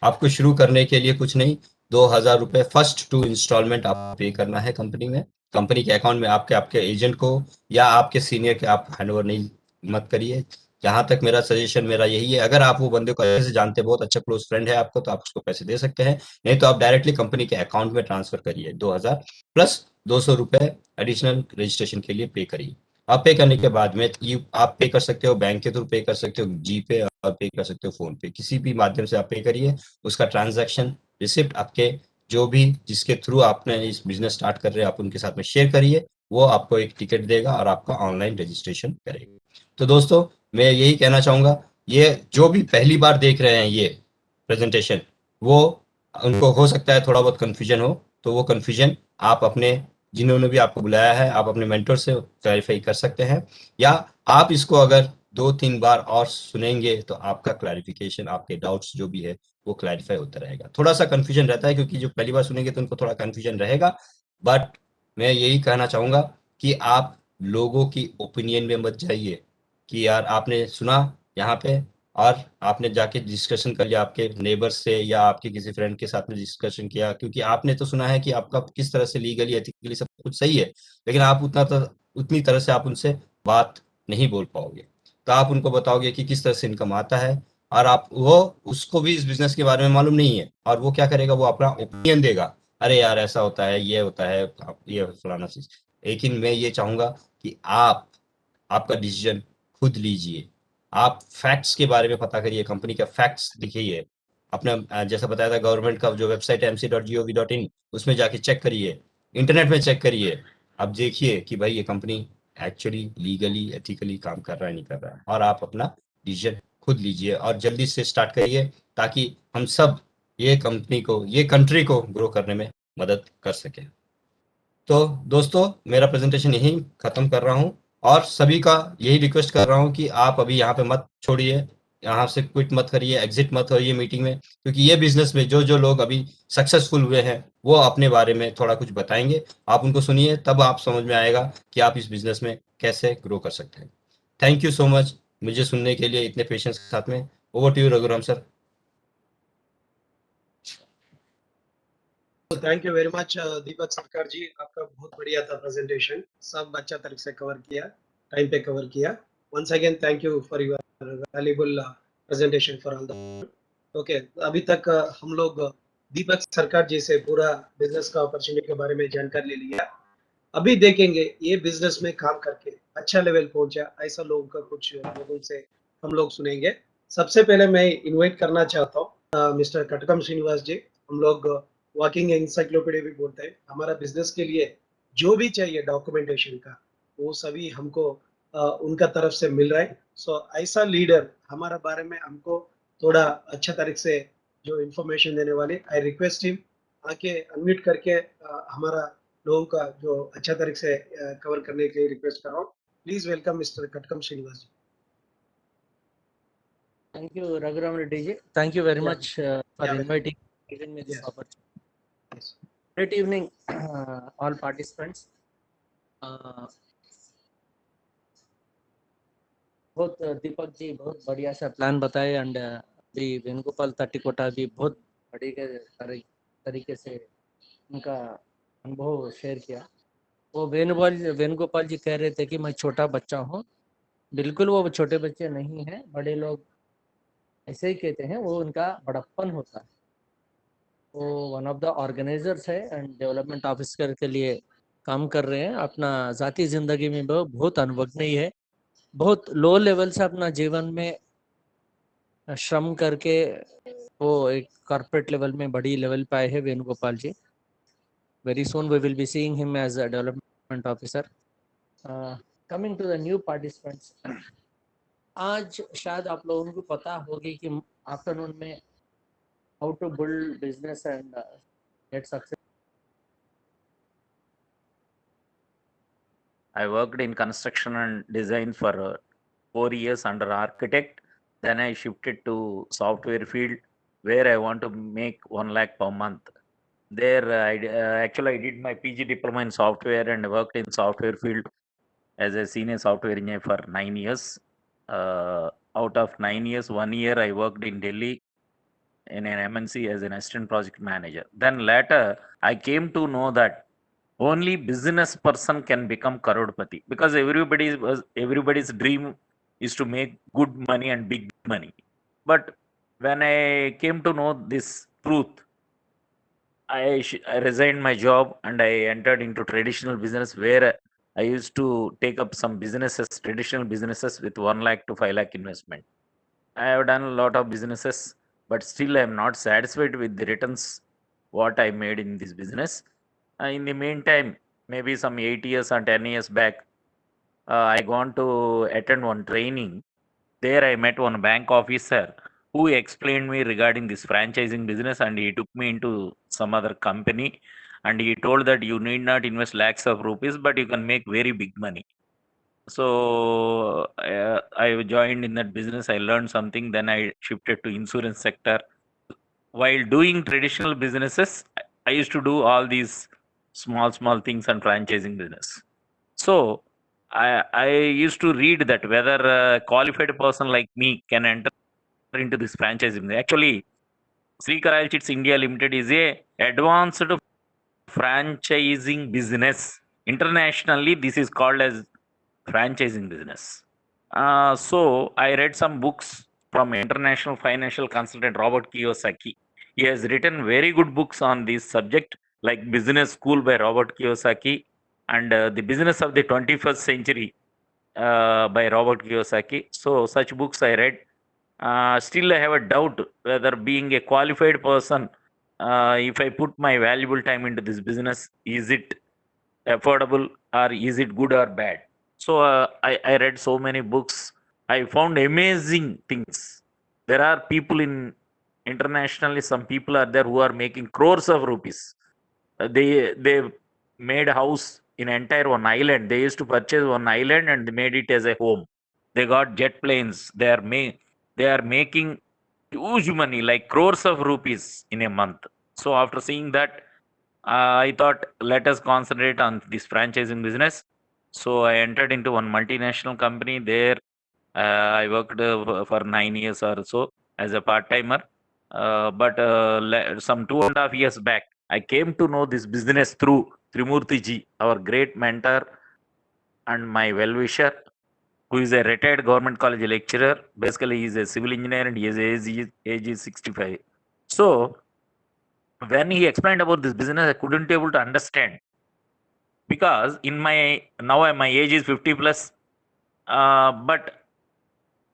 आपको शुरू करने के लिए कुछ नहीं, 2,000 रुपए फर्स्ट 2 इंस्टॉलमेंट आप पे करना है कंपनी में। कंपनी के अकाउंट में आपके आपके एजेंट को या आपके सीनियर के आप हैंडओवर नहीं मत करिए। जहां तक मेरा सजेशन मेरा यही है, अगर आप वो बंदे को अच्छे से जानते हैं, बहुत अच्छा क्लोज फ्रेंड है आपको, तो आप उसको पैसे दे सकते हैं। नहीं तो आप डायरेक्टली कंपनी के अकाउंट में ट्रांसफर करिए 2,000 प्लस 200 रुपए एडिशनल रजिस्ट्रेशन के लिए पे करिए। आप पे करने के बाद में आप पे कर सकते हो, बैंक के थ्रू पे कर सकते हो, जी पे, और पे कर सकते हो फोन पे, किसी भी माध्यम से आप पे करिए। उसका ट्रांजैक्शन रिसिप्ट आपके जो भी जिसके थ्रू आपने इस बिजनेस स्टार्ट कर रहे हैं, आप उनके साथ में शेयर करिए। वो आपको एक टिकट देगा और आपका ऑनलाइन रजिस्ट्रेशन करेगा। तो दोस्तों मैं यही कहना चाहूंगा, ये जो भी पहली बार देख रहे हैं ये प्रेजेंटेशन, वो उनको हो सकता है थोड़ा बहुत कंफ्यूजन हो, तो वो कंफ्यूजन आप अपने, जिन्होंने भी आपको बुलाया है, आप अपने मेंटर से क्लैरिफाई कर सकते हैं, या आप इसको अगर 2-3 बार और सुनेंगे तो आपका क्लैरिफिकेशन, आपके डाउट्स जो भी है वो क्लैरिफाई होता रहेगा। थोड़ा सा कंफ्यूजन रहता है क्योंकि जो पहली बार सुनेंगे तो उनको थोड़ा कंफ्यूजन रहेगा, बट मैं यही कहना चाहूंगा कि आप लोगों की ओपिनियन में मत जाइए कि यार आपने सुना यहाँ पे और आपने जाके डिस्कशन कर लिया आपके नेबर से या आपके किसी फ्रेंड के साथ में डिस्कशन किया, क्योंकि आपने तो सुना है कि आपका किस तरह से लीगली एथिकली सब कुछ सही है, लेकिन आप उतनी तरह से आप उनसे बात नहीं बोल पाओगे। तो आप उनको बताओगे कि किस तरह से इनकम आता है, और आप वो उसको भी इस बिजनेस के बारे में मालूम नहीं है, और वो क्या करेगा, वो अपना ओपिनियन देगा, अरे यार ऐसा होता है, ये होता है, ये फलाना चीज। लेकिन मैं ये चाहूंगा कि आप आपका डिसीजन खुद लीजिए। आप फैक्ट्स के बारे में पता करिए, कंपनी का फैक्ट्स लिखिए अपना, जैसा बताया था गवर्नमेंट का जो वेबसाइट है mc.gov.in, उसमें जाके चेक करिए, इंटरनेट में चेक करिए। आप देखिए कि भाई ये कंपनी एक्चुअली लीगली एथिकली काम कर रहा है नहीं कर रहा है, और आप अपना डिसीजन खुद लीजिए और जल्दी से स्टार्ट करिए ताकि हम सब ये कंपनी को, ये कंट्री को ग्रो करने में मदद कर सके। तो दोस्तों, मेरा प्रेजेंटेशन यहीं खत्म कर रहा हूँ और सभी का यही रिक्वेस्ट कर रहा हूँ कि आप अभी यहाँ पे मत छोड़िए, यहाँ से क्विट मत करिए, एग्जिट मत करिए मीटिंग में, क्योंकि ये बिजनेस में जो जो लोग अभी सक्सेसफुल हुए हैं वो अपने बारे में थोड़ा कुछ बताएंगे। आप उनको सुनिए, तब आप समझ में आएगा कि आप इस बिजनेस में कैसे ग्रो कर सकते हैं। थैंक यू सो मच मुझे सुनने के लिए इतने पेशेंस के साथ में। Over to you Raghuram sir. Thank you very much Deepak Sarkar ji, आपका बहुत बढ़िया था प्रेजेंटेशन, सब अच्छा तरह से कवर किया, टाइम पे कवर किया। Once again thank you for your valuable presentation for all the. Okay, अभी तक हम लोग दीपक सरकार जी से पूरा बिजनेस का अपॉर्चुनिटी के बारे में जानकारी ले लिया। अभी देखेंगे ये बिजनेस में काम करके अच्छा लेवल पहुंचा ऐसा लोगों का कुछ लोगों से हम लोग सुनेंगे। सबसे पहले मैं इनवाइट करना चाहता हूँ मिस्टर कटकम श्रीनिवास जी। हम लोग वर्किंग एनसाइक्लोपीडिया भी बोलते हैं, हमारा बिजनेस के लिए जो भी चाहिए डॉक्यूमेंटेशन का वो सभी हमको उनका तरफ से मिल रहा है। सो ऐसा लीडर हमारा बारे में हमको थोड़ा अच्छा तरीके से जो इन्फॉर्मेशन देने वाले, आई रिक्वेस्ट हिम आके अनम्यूट करके हमारा लोगों का जो अच्छा तरीके से कवर करने के लिए रिक्वेस्ट कर रहा हूँ। Please welcome mister Katkam Srinivas ji. Thank you, Raghuram Reddy ji. Thank you very Yeah. much for Yeah, inviting, giving me this Yes. opportunity. Yes. Great evening, all participants. बहुत दीपक जी बहुत बढ़िया सा प्लान बताए एंड अभी वेणुगोपाल तट्टीकोटा भी बहुत बड़ी के तरीके से उनका अनुभव शेयर किया। वो वेणुगोपाल जी कह रहे थे कि मैं छोटा बच्चा हूँ, बिल्कुल वो छोटे बच्चे नहीं हैं, बड़े लोग ऐसे ही कहते हैं, वो उनका बड़प्पन होता है। वो वन ऑफ द ऑर्गेनाइजर्स है एंड डेवलपमेंट ऑफिसर के लिए काम कर रहे हैं। अपना ज़ाती ज़िंदगी में बहुत अनुभवी है, बहुत लो लेवल से अपना जीवन में श्रम करके वो एक कॉर्पोरेट लेवल में बड़ी लेवल पे आए हैं Venugopal ji. Very soon we will be seeing him as a development officer. Coming to the new participants, आज शायद आप लोगों को पता होगी कि आफ्टरनून में how to build business and get success. I worked in construction and design for 4 years under architect. Then I shifted to software field where I want to make 1 lakh per month. There, actually I did my PG diploma in software and worked in software field as a senior software engineer for 9 years. Out of 9 years, 1 year I worked in Delhi in an MNC as an assistant project manager. Then later, I came to know that only business person can become crorepati, because everybody's dream is to make good money and big money. But when I came to know this truth, I resigned my job and I entered into traditional business, where I used to take up some businesses, traditional businesses with 1 lakh to 5 lakh investment. I have done a lot of businesses, but still I am not satisfied with the returns what I made in this business. In the meantime, maybe some 8 years or 10 years back, I gone to attend one training. There I met one bank officer who explained me regarding this franchising business, and he took me into some other company, and he told that you need not invest lakhs of rupees, but you can make very big money. So I joined in that business. I learned something. Then I shifted to insurance sector. While doing traditional businesses, I used to do all these small things and franchising business. So I used to read that whether a qualified person like me can enter into this franchising. Actually, Srikar Chits India Limited is a advanced franchising business. Internationally, this is called as franchising business. So I read some books from international financial consultant Robert Kiyosaki. He has written very good books on this subject, like Business School by Robert Kiyosaki and The Business of the 21st Century by Robert Kiyosaki. So such books I read. Still, I have a doubt whether being a qualified person, if I put my valuable time into this business, is it affordable or is it good or bad? So I read so many books. I found amazing things. There are people in internationally, some people are there who are making crores of rupees. They made a house in entire one island. They used to purchase one island and they made it as a home. They got jet planes. They are making huge money, like crores of rupees in a month. So after seeing that, I thought let us concentrate on this franchising business. So I entered into one multinational company there. I worked for 9 years or so as a part timer. But some 2.5 years back, I came to know this business through Trimurti ji, our great mentor and my well wisher, who is a retired government college lecturer. Basically, he is a civil engineer and his age is 65. So when he explained about this business, I couldn't able to understand, because in my age is 50 plus, but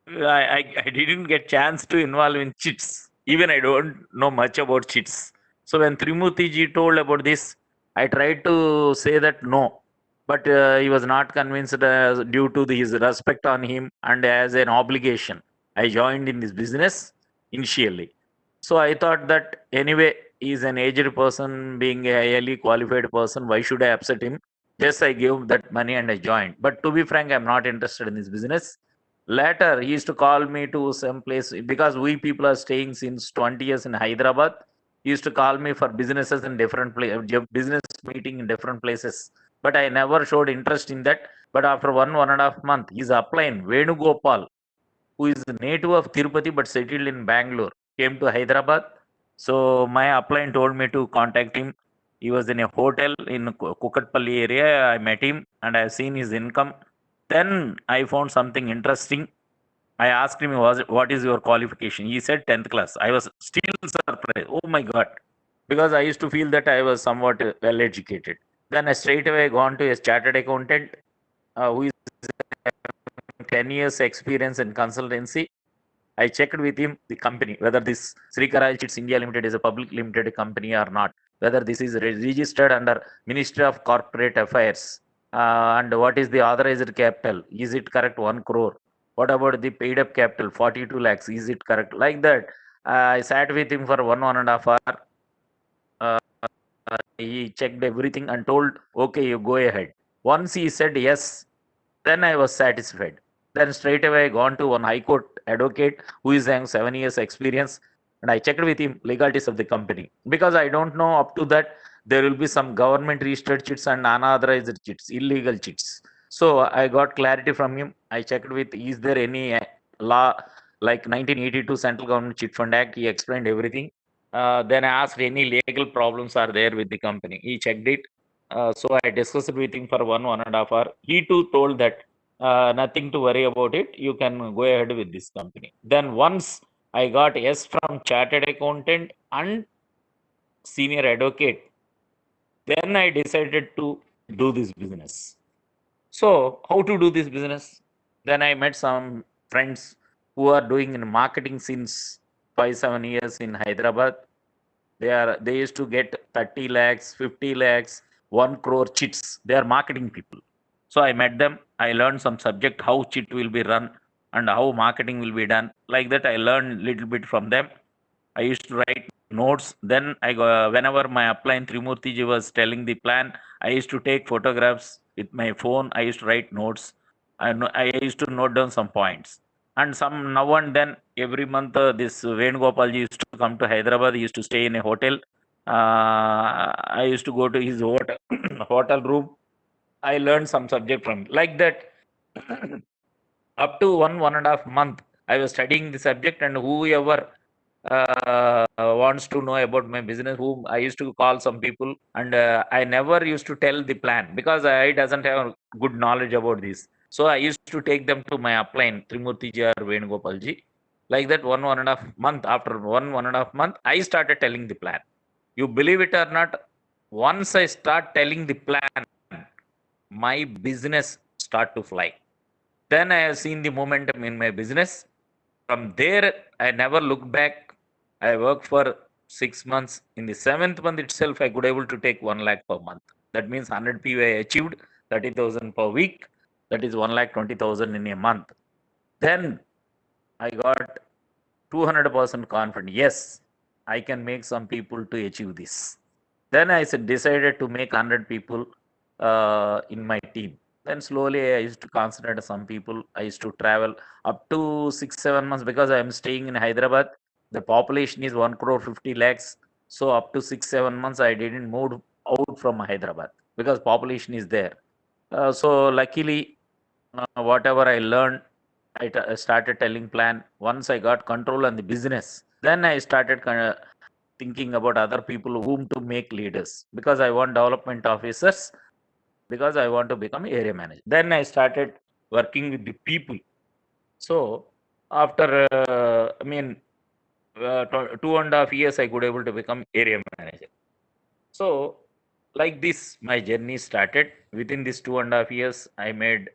I didn't get chance to involve in chits. Even I don't know much about chits. So when Trimurti ji told about this, I tried to say that no, but he was not convinced due to his respect on him and as an obligation. I joined in this business initially. So I thought that anyway, he's an aged person, being a highly qualified person. Why should I upset him? Just I gave that money and I joined. But to be frank, I'm not interested in this business. Later, he used to call me to some place, because we people are staying since 20 years in Hyderabad. He used to call me for businesses in different business meeting in different places. But I never showed interest in that. But after 1.5 months, he's applying. Venugopal, who is a native of Tirupati but settled in Bangalore, came to Hyderabad. So my upline told me to contact him. He was in a hotel in Kukatpalli area. I met him and I've seen his income. Then I found something interesting. I asked him, what is your qualification? He said 10th class. I was still surprised. Oh my God. Because I used to feel that I was somewhat well educated. Then I straight away gone to a chartered accountant who is 10 years experience in consultancy. I checked with him the company, whether this Srikaraj Chits India Limited is a public limited company or not, whether this is registered under Ministry of Corporate Affairs, and what is the authorized capital? Is it correct 1 crore? What about the paid up capital 42 lakhs? Is it correct? Like that, I sat with him for 1.5 hour. Uh, he checked everything and told, okay, you go ahead. Once he said yes, then I was satisfied. Then straight away I gone to one high court advocate who is having 7 years experience, and I checked with him legalities of the company, because I don't know up to that there will be some government registered chits and unauthorized chits, illegal chits. So I got clarity from him. I checked with, is there any law like 1982 Central Government Chit Fund Act? He explained everything. Then I asked any legal problems are there with the company. He checked it. So I discussed with him for 1.5 hour. He too told that nothing to worry about it. You can go ahead with this company. Then once I got yes from chartered accountant and senior advocate, then I decided to do this business. So how to do this business? Then I met some friends who are doing in marketing since 5-7 years in Hyderabad. They used to get 30 lakhs, 50 lakhs, 1 crore chits. They are marketing people. So I met them. I learned some subject, how chit will be run and how marketing will be done. Like that, I learned little bit from them. I used to write notes. Then whenever my upline Trimurti ji was telling the plan, I used to take photographs with my phone. I used to write notes. I used to note down some points. And some now and then, every month, this Venugopal ji used to come to Hyderabad. He used to stay in a hotel. I used to go to his hotel, hotel room. I learned some subject from him. Like that. Up to 1.5 month, I was studying the subject, and whoever wants to know about my business, whom I used to call some people, and I never used to tell the plan, because I doesn't have good knowledge about this. So I used to take them to my upline, Trimurti ji or Venugopal ji. Like that, 1.5 month, after 1.5 month, I started telling the plan. You believe it or not, once I start telling the plan, my business start to fly. Then I have seen the momentum in my business. From there, I never look back. I worked for 6 months. In the 7th month itself, I could able to take 1 lakh per month. That means 100 PV I achieved, 30,000 per week. That is 1,20,000 in a month. Then I got 200% confident. Yes, I can make some people to achieve this. Then I decided to make 100 people in my team. Then slowly I used to concentrate on some people. I used to travel up to 6-7 months because I am staying in Hyderabad. The population is 1 crore 50 lakhs. So up to 6-7 months I didn't move out from Hyderabad because population is there. So luckily, whatever I learned, I started telling plan. Once I got control on the business, then I started thinking about other people whom to make leaders because I want development officers because I want to become area manager. Then I started working with the people. So after 2.5 years, I could able to become area manager. So like this, my journey started. Within this 2.5 years, I made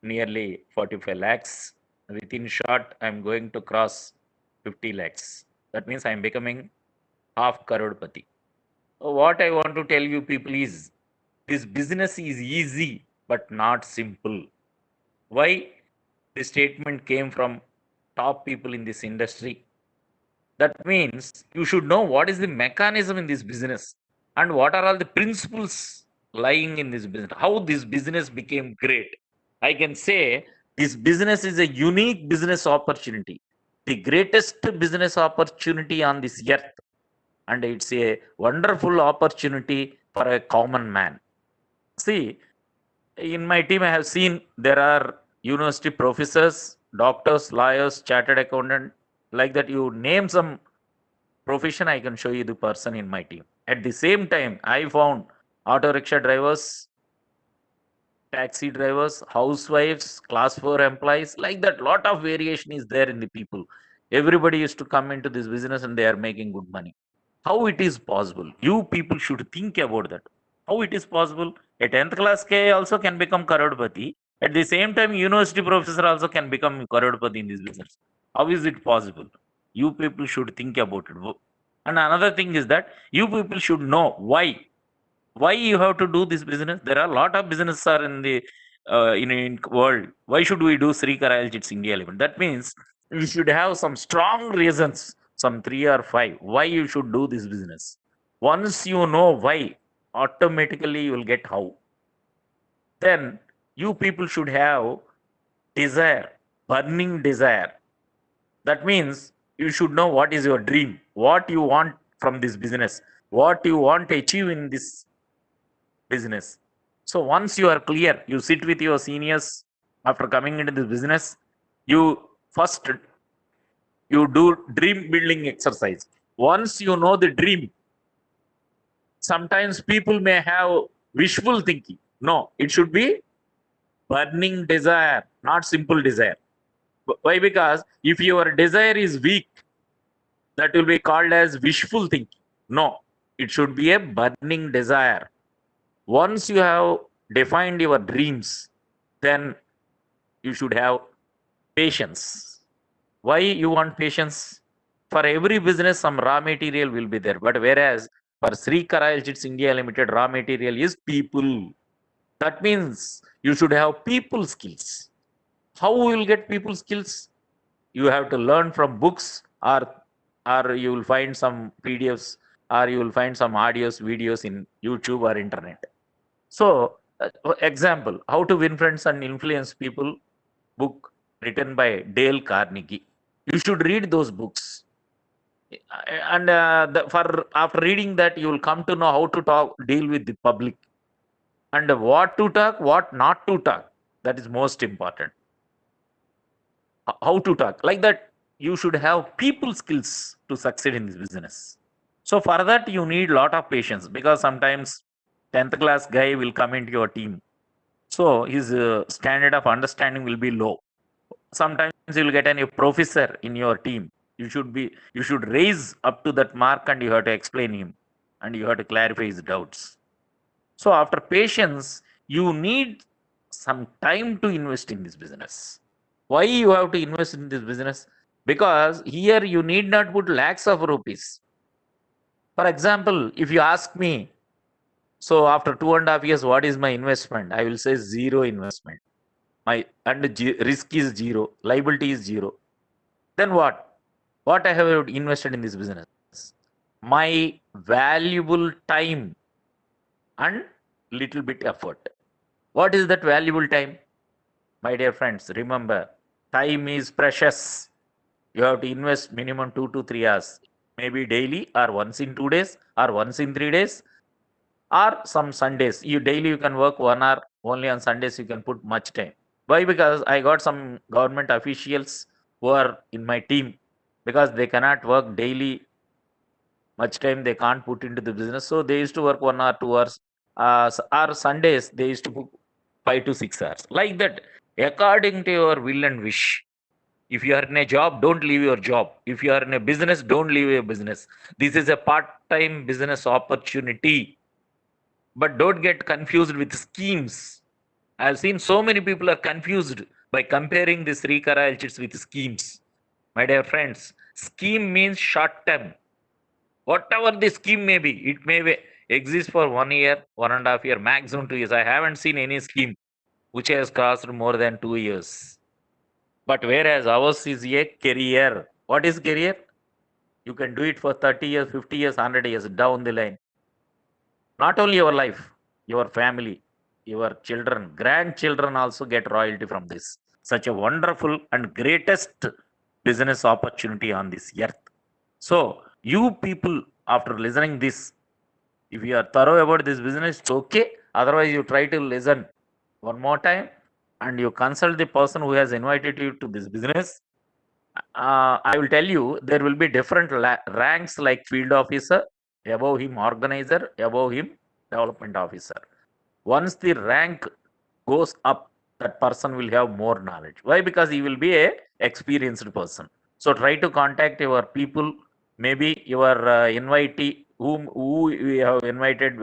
nearly 45 lakhs. Within short, I'm going to cross 50 lakhs. That means I'm becoming half crorepati. What I want to tell you people is this business is easy but not simple. Why? The statement came from top people in this industry. That means you should know what is the mechanism in this business and what are all the principles lying in this business, how this business became great. I can say this business is a unique business opportunity, the greatest business opportunity on this earth. And it's a wonderful opportunity for a common man. See, in my team, I have seen there are university professors, doctors, lawyers, chartered accountant, like that. You name some profession, I can show you the person in my team. At the same time, I found auto rickshaw drivers, taxi drivers, housewives, class 4 employees, like that. Lot of variation is there in the people. Everybody used to come into this business and they are making good money. How it is possible? You people should think about that. How it is possible? A 10th class K also can become Karodpati. At the same time, university professor also can become Karodpati in this business. How is it possible? You people should think about it. And another thing is that you people should know why you have to do this business. There are a lot of businesses are in the in world. Why should we do Sri Karaljits India Limited? That means you should have some strong reasons, some 3 or 5, why you should do this business. Once you know why, automatically you will get how. Then you people should have desire, burning desire. That means you should know what is your dream, what you want from this business, what you want to achieve in this business. So once you are clear, you sit with your seniors after coming into this business, you first you do dream building exercise. Once you know the dream, sometimes people may have wishful thinking. No, it should be burning desire, not simple desire. Why? Because if your desire is weak, that will be called as wishful thinking. No, it should be a burning desire. Once you have defined your dreams, then you should have patience. Why you want patience? For every business, some raw material will be there. But whereas for Sri Karaljits India Limited, raw material is people. That means you should have people skills. How you will get people skills? You have to learn from books, or you will find some PDFs, or you will find some audios, videos in YouTube or internet. So, example, How to Win Friends and Influence People book written by Dale Carnegie. You should read those books. And after reading that, you will come to know how to deal with the public, and what to talk, what not to talk. That is most important. How to talk, like that. You should have people skills to succeed in this business. So for that, you need lot of patience, because sometimes 10th class guy will come into your team, so his standard of understanding will be low. Sometimes you will get a professor in your team. You should raise up to that mark, and you have to explain him, and you have to clarify his doubts. So after patience, you need some time to invest in this business. Why you have to invest in this business? Because here you need not put lakhs of rupees. For example, if you ask me, so after 2.5 years, what is my investment? I will say zero investment. risk is zero, liability is zero. Then what? What I have invested in this business? My valuable time and little bit effort. What is that valuable time? My dear friends, remember, time is precious. You have to invest minimum 2 to 3 hours, maybe daily or once in 2 days or once in 3 days or some Sundays. You daily you can work 1 hour, only on Sundays you can put much time. Why? Because I got some government officials who are in my team, because they cannot work daily much time, they can't put into the business. So they used to work 1 hour, 2 hours, or Sundays they used to put 5 to 6 hours. Like that, according to your will and wish. If you are in a job, don't leave your job. If you are in a business, don't leave your business. This is a part-time business opportunity. But don't get confused with schemes. I've seen so many people are confused by comparing these recurrent chits with schemes. My dear friends, scheme means short term. Whatever the scheme may be, it may exist for 1 year, 1.5 year, maximum 2 years. I haven't seen any scheme which has cost more than 2 years. But whereas ours is a career. What is career? You can do it for 30 years, 50 years, 100 years down the line. Not only your life, your family, your children, grandchildren also get royalty from this. Such a wonderful and greatest business opportunity on this earth. So, you people, after listening this, if you are thorough about this business, it's okay. Otherwise, you try to listen one more time and you consult the person who has invited you to this business. I will tell you, there will be different ranks like field officer, above him organizer, above him development officer. Once the rank goes up, that person will have more knowledge. Why? Because he will be a experienced person. So try to contact your people, maybe your invitee, who you have invited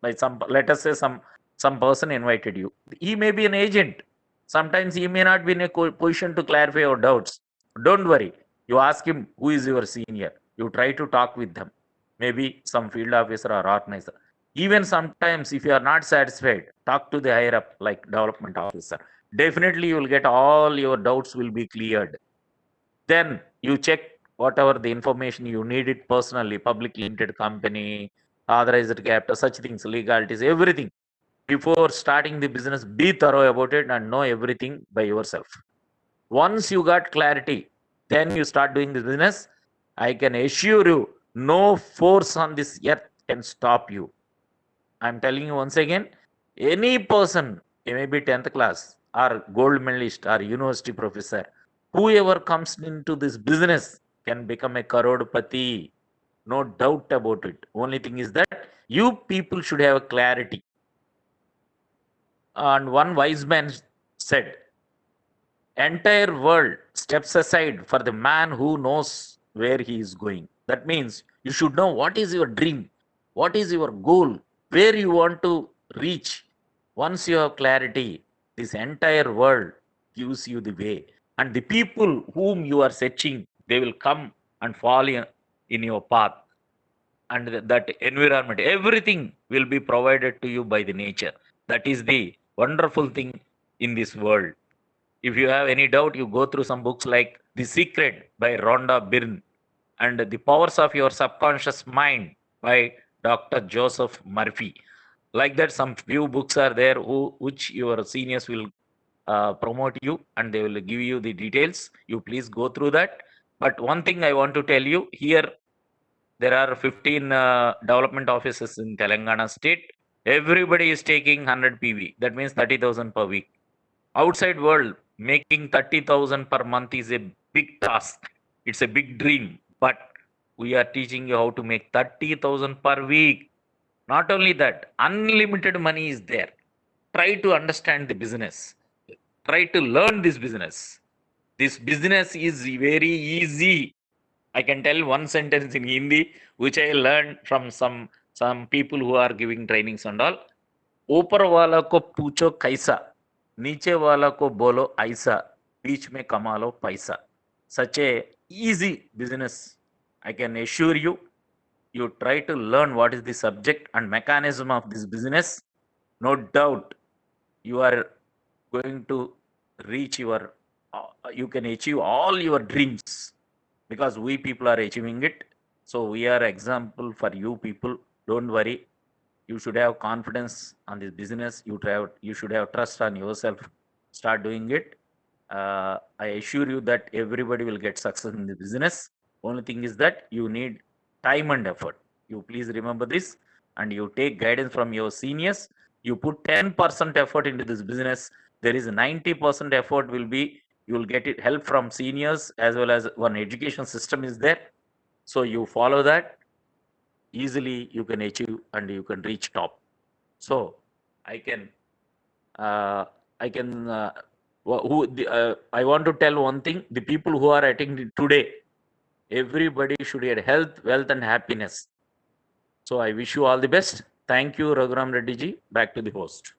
by some, let us say some person invited you. He may be an agent. Sometimes he may not be in a position to clarify your doubts. Don't worry. You ask him who is your senior. You try to talk with them. Maybe some field officer or organizer. Even sometimes, if you are not satisfied, talk to the higher up, like development officer. Definitely, you will get all your doubts will be cleared. Then you check whatever the information you needed personally, public limited company, authorized capital, such things, legalities, everything. Before starting the business, be thorough about it and know everything by yourself. Once you got clarity, then you start doing this business. I can assure you, no force on this earth can stop you. I'm telling you once again, any person, maybe 10th class or gold medalist or university professor, whoever comes into this business can become a karodpati. No doubt about it. Only thing is that you people should have clarity. And one wise man said, entire world steps aside for the man who knows where he is going. That means you should know what is your dream, what is your goal, where you want to reach. Once you have clarity, this entire world gives you the way. And the people whom you are searching, they will come and fall in your path. And that environment, everything will be provided to you by the nature. That is the wonderful thing in this world. If you have any doubt, you go through some books like The Secret by Rhonda Byrne and The Powers of Your Subconscious Mind by Dr. Joseph Murphy. Like that, some few books are there which your seniors will promote you and they will give you the details. You please go through that. But one thing I want to tell you here, there are 15 development offices in Telangana state. Everybody is taking 100 PV. That means 30,000 per week. Outside world, making 30,000 per month is a big task. It's a big dream. But we are teaching you how to make 30,000 per week. Not only that, unlimited money is there. Try to understand the business. Try to learn this business. This business is very easy. I can tell one sentence in Hindi, which I learned from some people who are giving trainings and all. ऊपर वाला को पूछो कैसा, नीचे वाला को बोलो ऐसा, बीच में कमा लो पैसा. Such a easy business. I can assure you, you try to learn what is the subject and mechanism of this business. No doubt, you are going to reach your, you can achieve all your dreams, because we people are achieving it. So we are example for you people. Don't worry. You should have confidence on this business. You should have trust on yourself. Start doing it. I assure you that everybody will get success in the business. Only thing is that you need time and effort. You please remember this, and you take guidance from your seniors. You put 10% effort into this business. There is 90% effort will be, you will get it help from seniors, as well as one education system is there. So you follow that, easily you can achieve and you can reach top. So I can I can I want to tell one thing: the people who are attending today, everybody should get health, wealth, and happiness. So I wish you all the best. Thank you, Raghuram Reddy ji. Back to the host.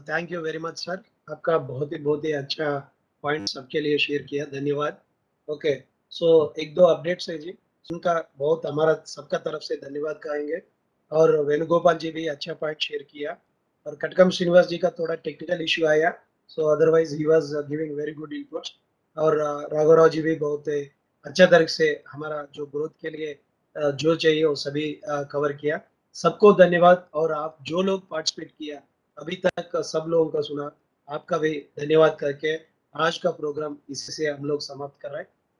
Thank you very much sir, आपका बहुत ही अच्छा पॉइंट सबके लिए शेयर किया, धन्यवाद। ओके, सो एक दो अपडेट्स है जी, उनका बहुत हमारा सबका तरफ से धन्यवाद कहेंगे। और वेणुगोपाल जी भी अच्छा पॉइंट शेयर किया, और कटकम श्रीनिवास जी का थोड़ा टेक्निकल इश्यू आया, सो otherwise he was giving very good inputs. और राघवराव जी भी बहुत अच्छा तरीके से हमारा जो ग्रोथ के लिए जो चाहिए वो सभी कवर किया। सबको धन्यवाद। और आप जो लोग पार्टिसिपेट किया अभी तक, सब लोगों का सुना, आपका भी धन्यवाद करके आज का प्रोग्राम इसी से हम लोग समाप्त कर रहे हैं।